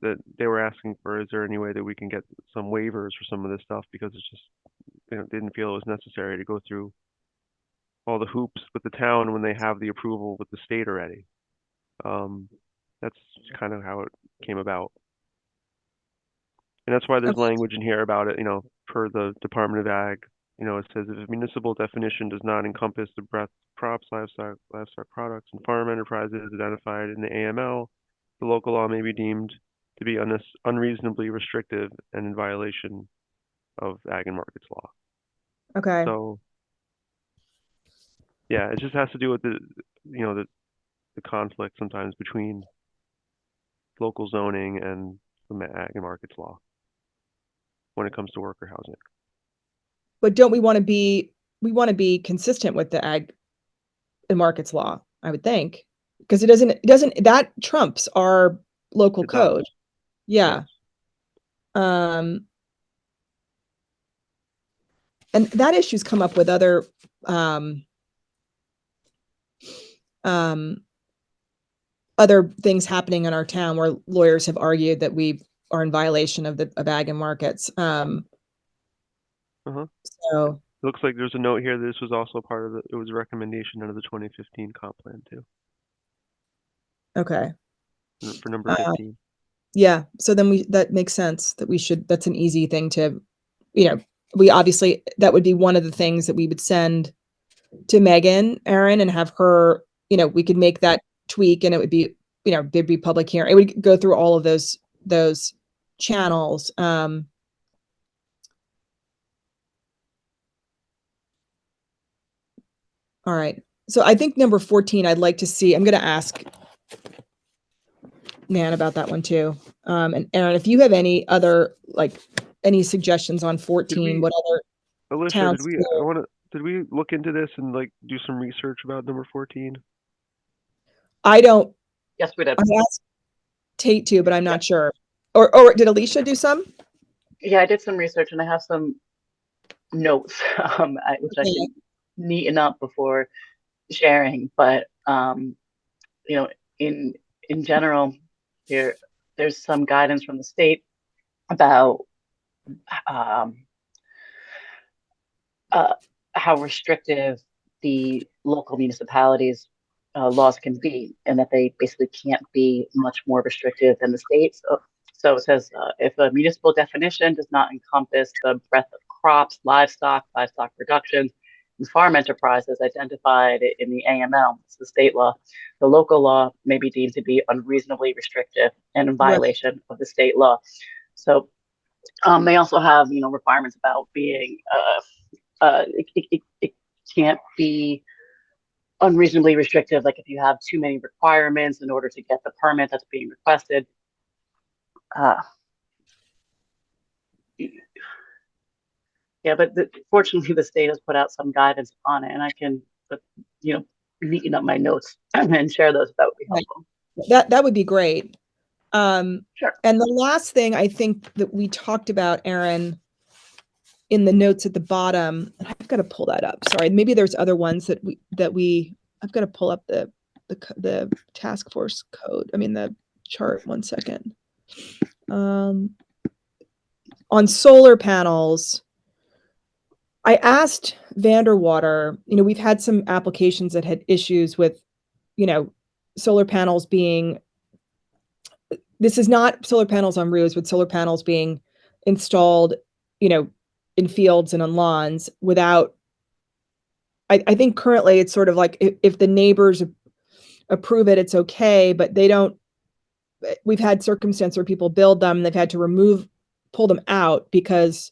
that they were asking for, is there any way that we can get some waivers for some of this stuff, because it's just, they didn't feel it was necessary to go through all the hoops with the town when they have the approval with the state already. That's kind of how it came about. And that's why there's Okay. language in here about it, per the Department of Ag. It says if a municipal definition does not encompass the breadth of crops, livestock products, and farm enterprises identified in the AML, the local law may be deemed to be unreasonably restrictive and in violation of Ag and Markets law. Okay. So, yeah, it just has to do with the conflict sometimes between local zoning and the Ag and Markets law. when it comes to worker housing. But don't we want to be consistent with the ag and markets law, I would think, because it doesn't that trumps our local It does. code. Yeah. And that issue's come up with other other things happening in our town where lawyers have argued that we are in violation of ag and markets. So It looks like there's a note here that this was also part of it was a recommendation under the 2015 comp plan too, okay. for number 15. Yeah. So then that makes sense that that's an easy thing to, we obviously, that would be one of the things that we would send to Megan, Aaron, and have her, we could make that tweak and it would be, there'd be public hearing. It would go through all of those channels. All right. So I think number 14, I'd like to see, I'm going to ask Nan about that one too. And Aaron, if you have any suggestions on 14, what other Alicia, towns? did we look into this and do some research about number 14? I don't. Yes, we did. I asked Tate to, but I'm not sure. Or did Alicia do some? Yeah, I did some research and I have some notes, which I can neaten up before sharing. But in general, there's some guidance from the state about how restrictive the local municipalities laws can be, and that they basically can't be much more restrictive than the state. So it says if a municipal definition does not encompass the breadth of crops, livestock productions, and farm enterprises identified in the AML, it's the state law, the local law may be deemed to be unreasonably restrictive and in violation of the state law. So they also have, requirements about being, it can't be unreasonably restrictive, like if you have too many requirements in order to get the permit that's being requested. Yeah, but fortunately the state has put out some guidance on it, and I can, neaten up my notes and share those. That would be helpful. That would be great. Sure. And the last thing I think that we talked about, Aaron, in the notes at the bottom, and I've got to pull that up. Sorry, maybe there's other ones that I've got to pull up the task force code. I mean the chart. 1 second. On solar panels, I asked Vanderwater. We've had some applications that had issues with, solar panels being. This is not solar panels on roofs, but solar panels being installed, in fields and on lawns without. I think currently it's sort of like if the neighbors approve it, it's okay, but they don't. We've had circumstances where people build them, and they've had to pull them out because,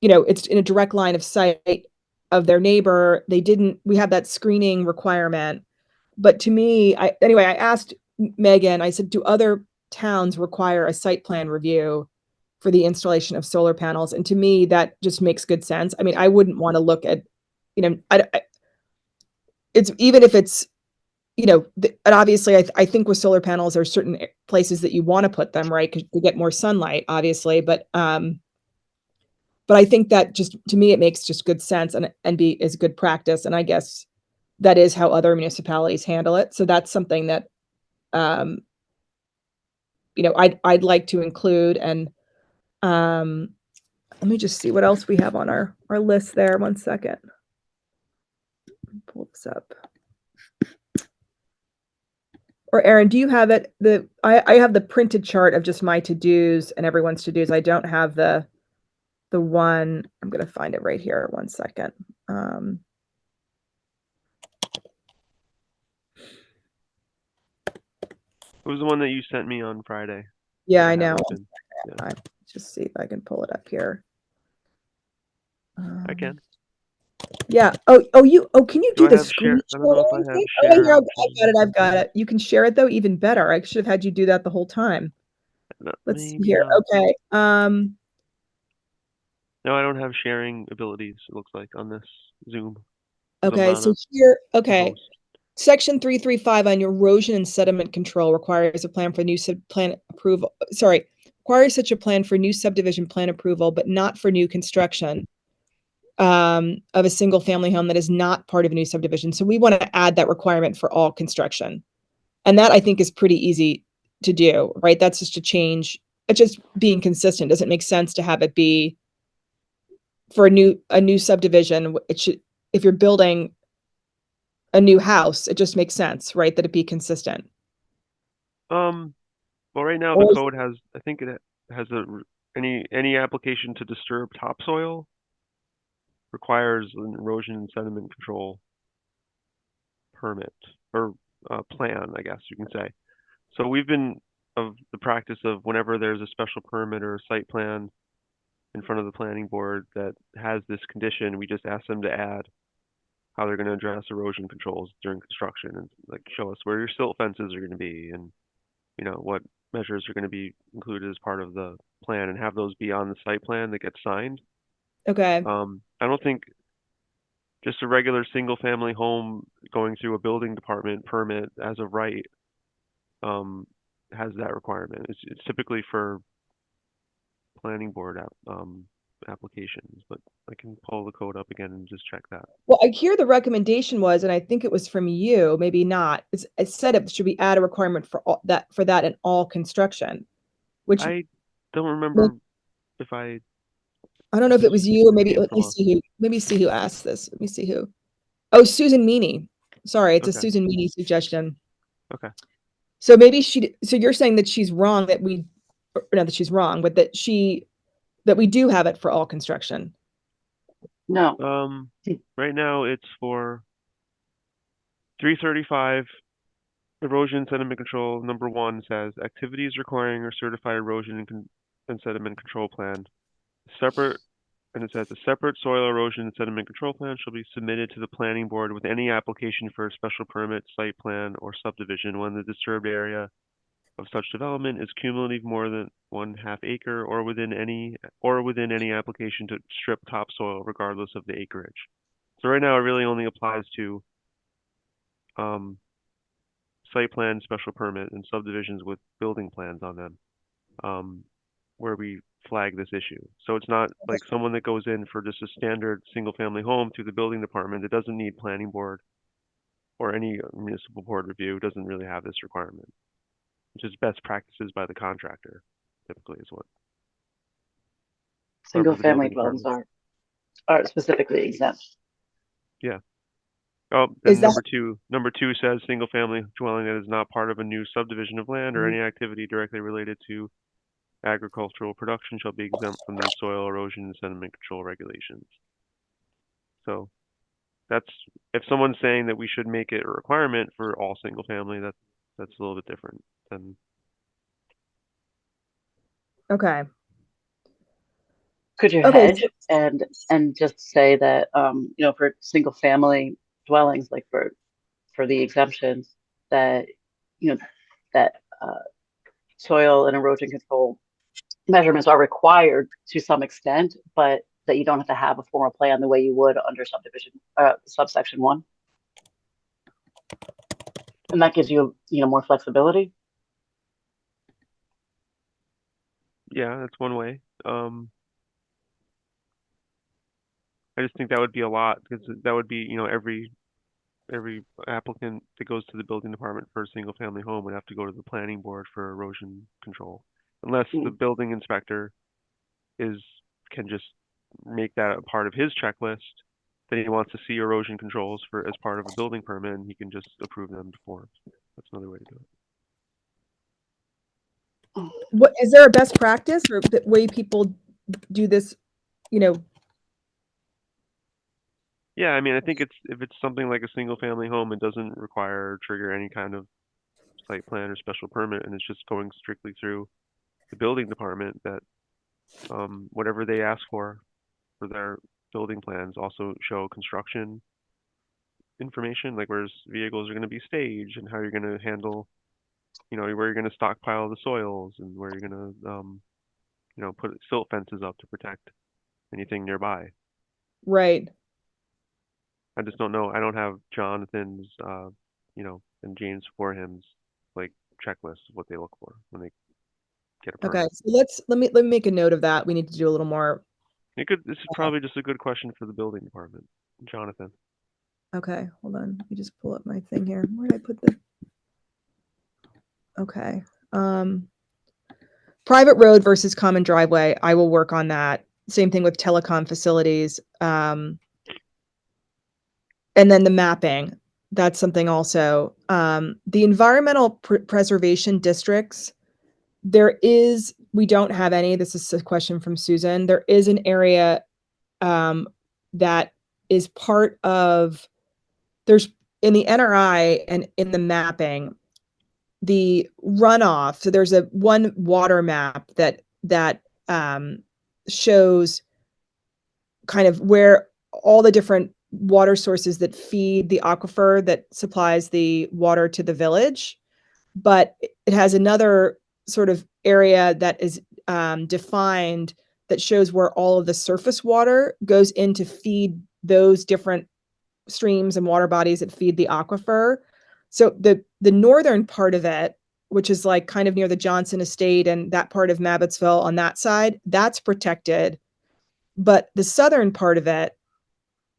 it's in a direct line of sight of their neighbor. We have that screening requirement. But to me, I asked Megan, I said, do other towns require a site plan review for the installation of solar panels? And to me, that just makes good sense. I mean, I wouldn't want to look at, it's even if it's, and obviously I think with solar panels, there are certain places that you want to put them, right? Because you get more sunlight, obviously. But I think that just, to me, it makes just good sense and is good practice. And I guess that is how other municipalities handle it. So that's something that, I'd like to include. And let me just see what else we have on our list there. 1 second. Pull this up. Or Aaron, do you have it? I have the printed chart of just my to-dos and everyone's to-dos. I don't have the one. I'm going to find it right here. 1 second. It was the one that you sent me on Friday. Yeah, I know. Yeah. Just see if I can pull it up here. I can. Yeah. Can you do the screen? I don't know if I have share. I've got it. You can share it though, even better. I should have had you do that the whole time. Let's see here. Okay. No, I don't have sharing abilities, it looks like, on this Zoom. 'Cause I'm Okay, not so a here, a okay. host. Section 335 on erosion and sediment control requires a plan for new plan approval. Sorry, requires such a plan for new subdivision plan approval, but not for new construction of a single family home that is not part of a new subdivision. So we want to add that requirement for all construction. And that I think is pretty easy to do, right? That's just a change. It's just being consistent. Doesn't make sense to have it be for a new subdivision. It should, if you're building a new house, it just makes sense, right? That it be consistent. Well, right now the Or code has, I think it has any application to disturb topsoil requires an erosion and sediment control permit or plan, I guess you can say. So we've been of the practice of whenever there's a special permit or a site plan in front of the planning board that has this condition, we just ask them to add how they're going to address erosion controls during construction and like show us where your silt fences are going to be and what measures are going to be included as part of the plan and have those be on the site plan that gets signed. okay. I don't think just a regular single family home going through a building department permit as of right um, has that requirement. It's typically for planning board applications, but I can pull the code up again and just check that. Well, I hear the recommendation was, and I think it was from you, maybe not. It said it should be add a requirement for all that in all construction, which I don't remember if I I don't know if if it this was you or maybe came let from me us. see who asked this. Let me see who. Oh, Susan Meany. Sorry, it's a Okay, Susan Meany suggestion. okay. So maybe so you're saying that she's wrong that we, or not that she's wrong, but that we do have it for all construction. No. Right now it's for 335 erosion sediment control. Number 1 says activities requiring a certified erosion and sediment control plan. Separate, and it says a separate soil erosion and sediment control plan shall be submitted to the planning board with any application for a special permit, site plan, or subdivision when the disturbed area of such development is cumulative more than 1/2 acre or within any application to strip topsoil regardless of the acreage. So right now it really only applies to site plan, special permit, and subdivisions with building plans on them, where we flag this issue. So it's not like someone that goes in for just a standard single family home through the building department that doesn't need planning board or any municipal board review doesn't really have this requirement. Which is best practices by the contractor, typically is what. Single For the family building dwellings department. are specifically exempt. Yeah. Oh, Is then that number two says single family dwelling that is not part of a new subdivision of land or any activity directly related to agricultural production shall be exempt from these soil erosion and sediment control regulations. So that's, if someone's saying that we should make it a requirement for all single family, that's a little bit different than. okay? Could you Okay. hedge and just say that for single family dwellings, like for the exemptions, that that soil and erosion control measurements are required to some extent, but that you don't have to have a formal plan the way you would under subsection 1, and that gives you more flexibility. Yeah, that's one way. I just think that would be a lot because that would be, every applicant that goes to the building department for a single family home would have to go to the planning board for erosion control. Unless the building inspector can just make that a part of his checklist, then he wants to see erosion controls as part of a building permit, and he can just approve them to forms. That's another way to do it. What is there a best practice or the way people do this? You know, Yeah, I mean, I think if it's something like a single family home, it doesn't require or trigger any kind of site plan or special permit, and it's just going strictly through the building department that whatever they ask for their building plans also show construction information, like where vehicles are going to be staged and how you're going to handle, where you're going to stockpile the soils and where you're going to, put silt fences up to protect anything nearby. Right. I just don't know. I don't have Jonathan's, and James Forham's like checklist of what they look for when they get a Okay. permit. So let me make a note of that. We need to do a little more. This is probably just a good question for the building department, Jonathan. Okay, hold on. Let me just pull up my thing here. Where did I put the? Okay. Private road versus common driveway. I will work on that. Same thing with telecom facilities. And then the mapping. That's something also. The environmental preservation districts. We don't have any. This is a question from Susan. There is an area that is part of, there's in the NRI and in the mapping, the runoff. So there's a one water map that shows kind of where all the different water sources that feed the aquifer that supplies the water to the village. But it has another sort of area that is defined that shows where all of the surface water goes in to feed those different streams and water bodies that feed the aquifer. So the northern part of it, which is like kind of near the Johnson Estate and that part of Mabbottsville on that side, that's protected. But the southern part of it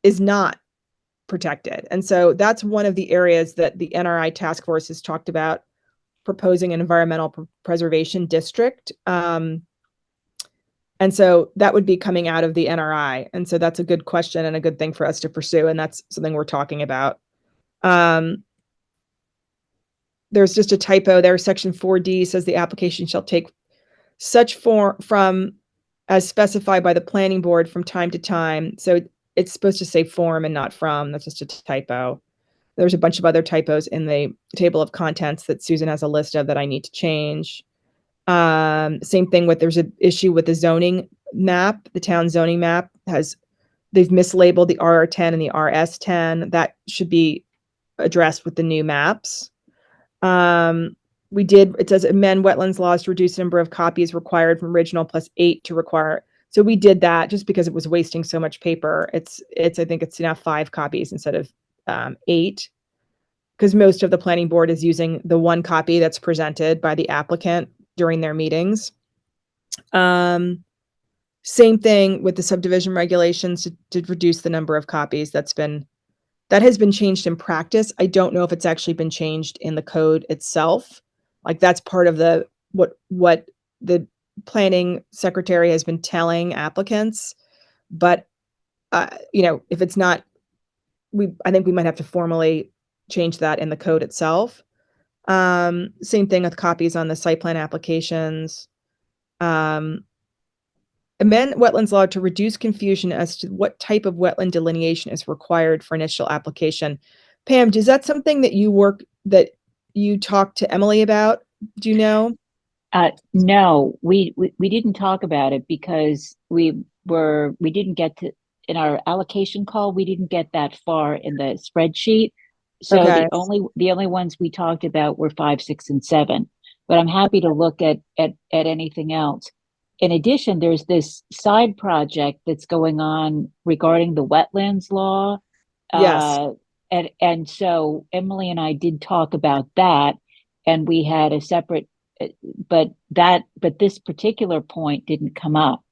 is not protected. And so that's one of the areas that the NRI task force has talked about proposing an environmental preservation district. And so that would be coming out of the NRI. And so that's a good question and a good thing for us to pursue. And that's something we're talking about. There's just a typo there. Section 4D says the application shall take such form from as specified by the planning board from time to time. So it's supposed to say form and not from. That's just a typo. There's a bunch of other typos in the table of contents that Susan has a list of that I need to change. Same thing with, there's an issue with the zoning map. The town zoning map they've mislabeled the RR10 and the RS10. That should be addressed with the new maps. It says amend wetlands laws to reduce the number of copies required from original plus 8 to require. So we did that just because it was wasting so much paper. I think it's now 5 copies instead of 8, because most of the planning board is using the 1 copy that's presented by the applicant during their meetings. Same thing with the subdivision regulations to reduce the number of copies. That has been changed in practice. I don't know if it's actually been changed in the code itself. Like that's part of what the planning secretary has been telling applicants. But if it's not, I think we might have to formally change that in the code itself. Same thing with copies on the site plan applications. Amend wetlands law to reduce confusion as to what type of wetland delineation is required for initial application. Pam, is that something that you talked to Emily about? Do you know? No, we didn't talk about it because we didn't get to, in our allocation call, we didn't get that far in the spreadsheet. So Okay. the only ones we talked about were 5, 6, and 7. But I'm happy to look at anything else. In addition, there's this side project that's going on regarding the wetlands law. Yes. And so Emily and I did talk about that, and we had a separate, but this particular point didn't come up.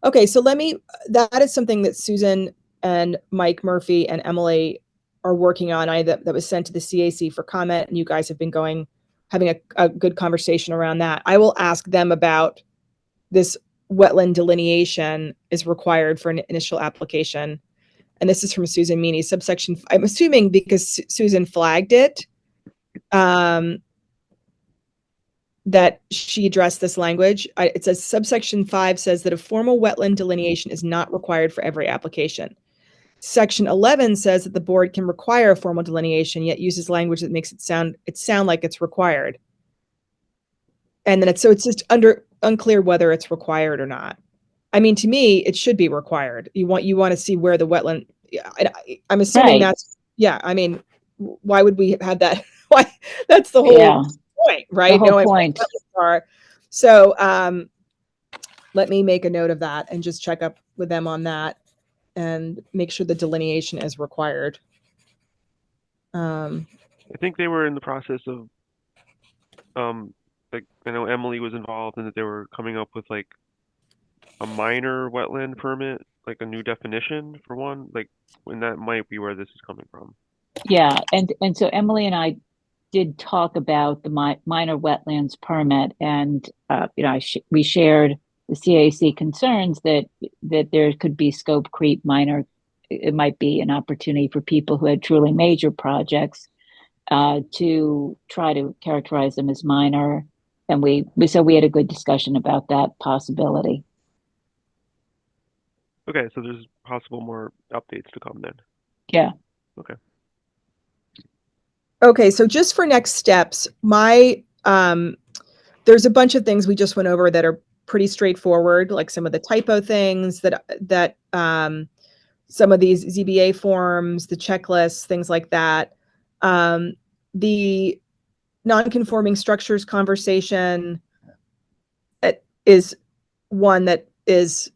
Okay, so that is something that Susan and Mike Murphy and Emily are working on. That was sent to the CAC for comment, and you guys have been having a good conversation around that. I will ask them about this wetland delineation is required for an initial application. And this is from Susan Meany, subsection, I'm assuming because Susan flagged it, that she addressed this language. It says subsection 5 says that a formal wetland delineation is not required for every application. Section 11 says that the board can require a formal delineation, yet uses language that makes it sound like it's required. And then it's just unclear whether it's required or not. I mean, to me, it should be required. You want to see where the wetland. I'm assuming Right. I mean, why would we have that? Why? That's the whole point, right? The whole point. So, let me make a note of that and just check up with them on that and make sure the delineation is required. I think they were in the process of, like, I know Emily was involved in that they were coming up with like a minor wetland permit, like a new definition for one, like, and that might be where this is coming from. Yeah, and so Emily and I did talk about the minor wetlands permit, and we shared the CAC concerns that there could be scope creep. Minor, it might be an opportunity for people who had truly major projects to try to characterize them as minor, and we had a good discussion about that possibility. Okay, so there's possible more updates to come then. Yeah. Okay. Okay, so just for next steps, there's a bunch of things we just went over that are pretty straightforward, like some of the typo things that some of these ZBA forms, the checklists, things like that. The non-conforming structures conversation is one that is,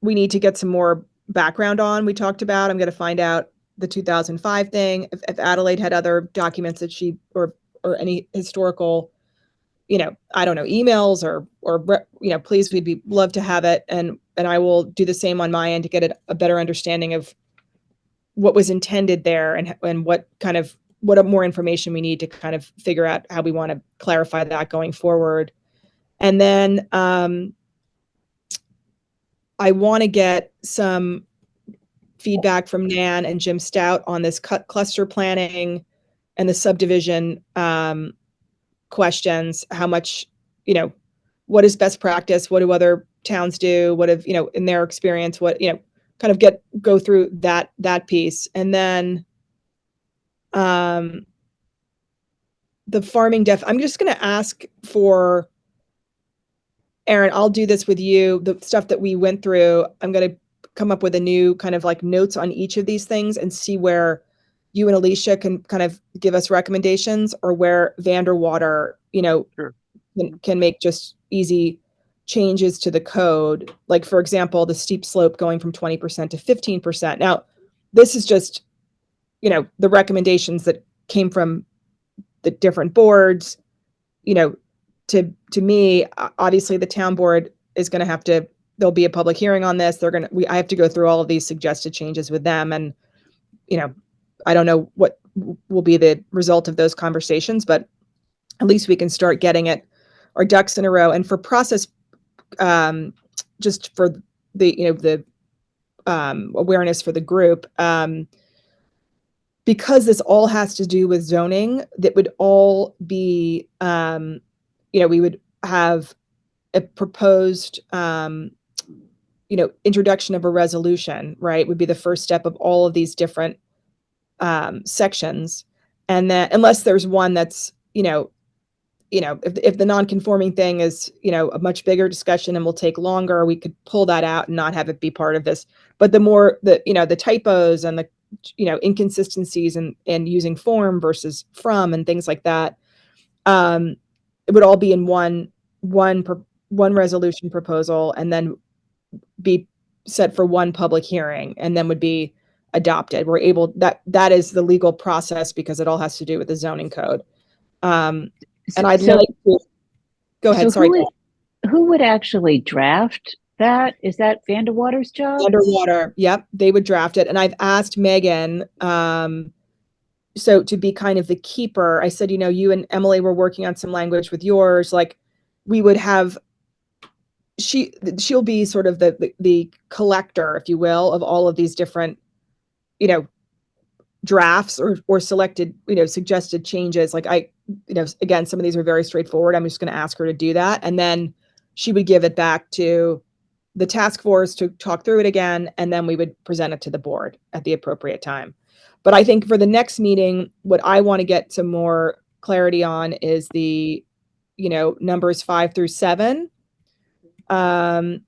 we need to get some more background on. We talked about, I'm going to find out the 2005 thing, if Adelaide had other documents that she, or any historical, I don't know, emails or please, we'd love to have it. And I will do the same on my end to get a better understanding of what was intended there and what more information we need to kind of figure out how we want to clarify that going forward. And then I want to get some feedback from Nan and Jim Stout on this cluster planning and the subdivision questions. How much, what is best practice? What do other towns do? What have, in their experience, what, kind of go through that piece. And then the farming I'm just going to ask for, Aaron, I'll do this with you. The stuff that we went through, I'm going to come up with a new kind of like notes on each of these things and see where you and Alicia can kind of give us recommendations, or where Vanderwater, Sure. can make just easy changes to the code. Like, for example, the steep slope going from 20% to 15%. Now, this is just, the recommendations that came from the different boards, to me, obviously the town board is going to have to, there'll be a public hearing on this. I have to go through all of these suggested changes with them. And, I don't know what will be the result of those conversations, but at least we can start getting our ducks in a row. And for process, just for the awareness for the group, because this all has to do with zoning, that would all be, we would have a proposed, introduction of a resolution, right? Would be the first step of all of these different sections. And then, unless there's one that's, if the non-conforming thing is, a much bigger discussion and will take longer, we could pull that out and not have it be part of this. But the more the typos and the, inconsistencies and using form versus from and things like that, it would all be in one resolution proposal, and then be set for one public hearing, and then would be adopted. That is the legal process, because it all has to do with the zoning code. And I'd like to go ahead. Sorry. Who would actually draft that? Is that Vanderwater's job? Vanderwater. Yep. They would draft it. And I've asked Megan, so to be kind of the keeper. I said, you and Emily were working on some language with yours. Like, we would have, she'll be sort of the collector, if you will, of all of these different, drafts or selected, suggested changes. Like, again, some of these are very straightforward. I'm just going to ask her to do that. And then she would give it back to the task force to talk through it again. And then we would present it to the board at the appropriate time. But I think for the next meeting, what I want to get some more clarity on is the, numbers 5 through 7. And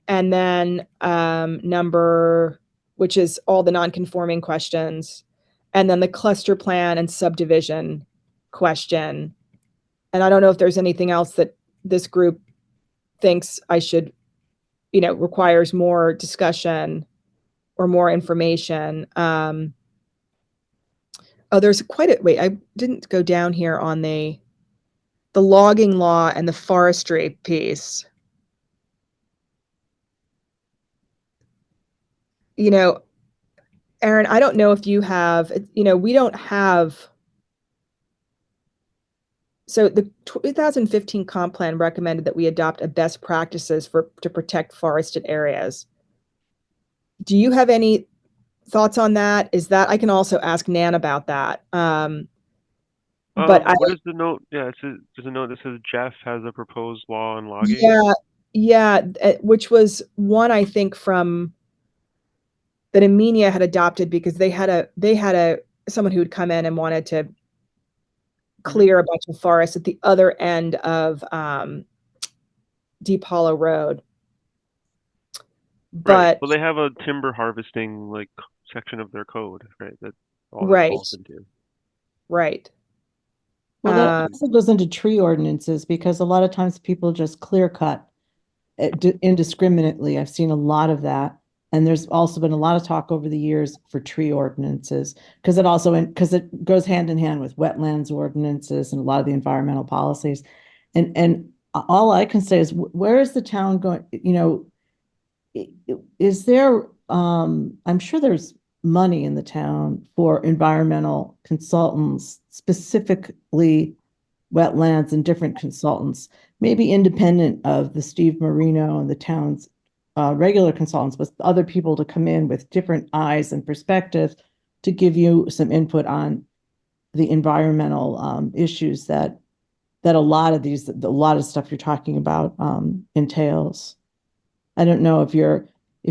then number, which is all the non-conforming questions, and then the cluster plan and subdivision question. And I don't know if there's anything else that this group thinks I should, requires more discussion or more information. There's wait, I didn't go down here on the logging law and the forestry piece. Aaron, I don't know if you have, we don't have. So the 2015 comp plan recommended that we adopt a best practices to protect forested areas. Do you have any thoughts on that? I can also ask Nan about that. But what is the note? Yeah, there's a note that says Jeff has a proposed law on logging. Yeah, which was one I think from that Amenia had adopted because they had someone who would come in and wanted to clear a bunch of forest at the other end of Deep Hollow Road. But right. Well, they have a timber harvesting like section of their code, right? That all that right, falls into. right. Well, that also goes into tree ordinances because a lot of times people just clear cut indiscriminately. I've seen a lot of that. And there's also been a lot of talk over the years for tree ordinances because it goes hand in hand with wetlands ordinances and a lot of the environmental policies. And all I can say is, where is the town going? Is there, I'm sure there's money in the town for environmental consultants, specifically wetlands and different consultants, maybe independent of the Steve Marino and the town's regular consultants, but other people to come in with different eyes and perspectives to give you some input on the environmental issues that a lot of stuff you're talking about entails. I don't know if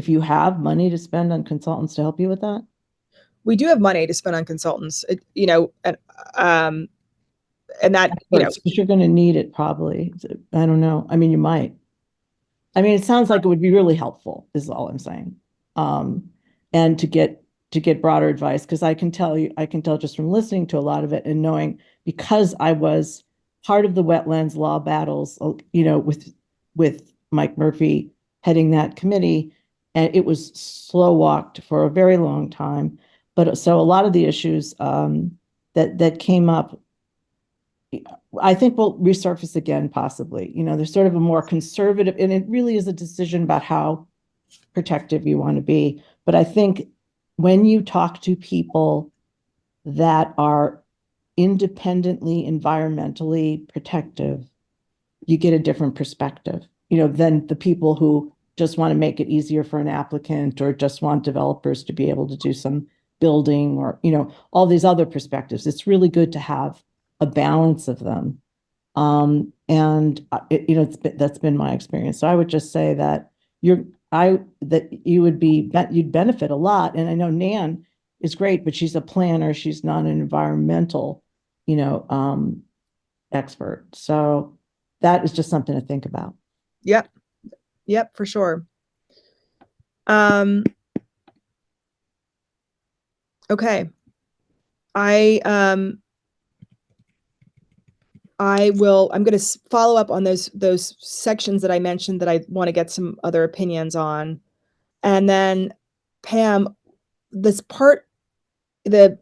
you have money to spend on consultants to help you with that. We do have money to spend on consultants, and that, But you're going to need it probably. I don't know. I mean, you might. I mean, it sounds like it would be really helpful, is all I'm saying. And to get broader advice, because I can tell just from listening to a lot of it and knowing, because I was part of the wetlands law battles, with Mike Murphy heading that committee, and it was slow walked for a very long time. But so a lot of the issues that came up, I think will resurface again, possibly. There's sort of a more conservative, and it really is a decision about how protective you want to be. But I think when you talk to people that are independently environmentally protective, you get a different perspective, than the people who just want to make it easier for an applicant or just want developers to be able to do some building or, all these other perspectives. It's really good to have a balance of them. That's been my experience. So I would just say that you'd benefit a lot. And I know Nan is great, but she's a planner. She's not an environmental, expert. So that is just something to think about. Yep, for sure. Okay. I'm going to follow up on those sections that I mentioned that I want to get some other opinions on. And then Pam, this part, so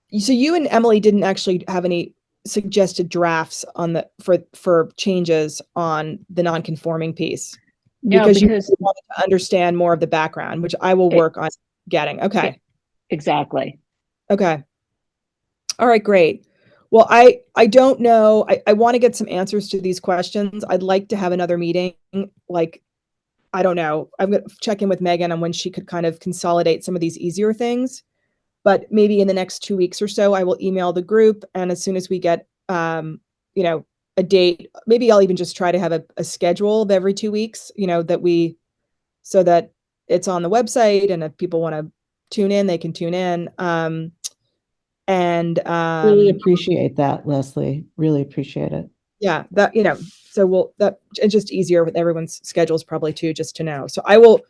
you and Emily didn't actually have any suggested drafts on for changes on the non-conforming piece. No, because you wanted to understand more of the background, which I will work on getting. Okay. Exactly. Okay. All right, great. Well, I don't know. I want to get some answers to these questions. I'd like to have another meeting. Like, I don't know. I'm going to check in with Megan on when she could kind of consolidate some of these easier things. But maybe in the next 2 weeks or so, I will email the group. And as soon as we get, a date, maybe I'll even just try to have a schedule of every 2 weeks, so that it's on the website. And if people want to tune in, they can tune in. Really appreciate that, Leslie. Really appreciate it. Yeah, that, so it's just easier with everyone's schedules probably too, just to know. So I will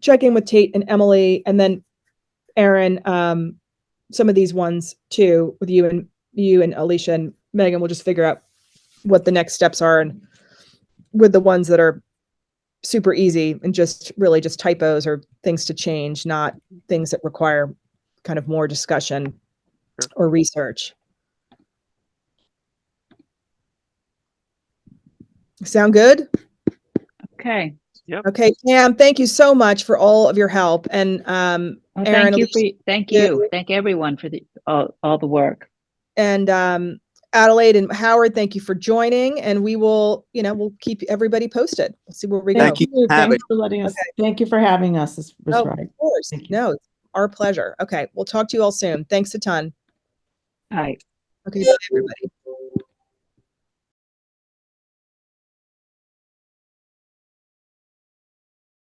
check in with Tate and Emily, and then Aaron, some of these ones too, with you and Alicia and Megan. We'll just figure out what the next steps are, and with the ones that are super easy and just really just typos or things to change, not things that require kind of more discussion Sure. or research. Sound good? Okay. Okay, Pam, thank you so much for all of your help. And Well, Aaron, thank you. Thank everyone for the all the work. and Adelaide and Howard, thank you for joining. And we will, we'll keep everybody posted. We'll see where we go. Thank you. Have Thanks for letting us, thank you for having us. This was Oh, right. of course. Thank you. No, it's our pleasure. Okay, we'll talk to you all soon. Thanks a ton. All right. Okay, bye, everybody.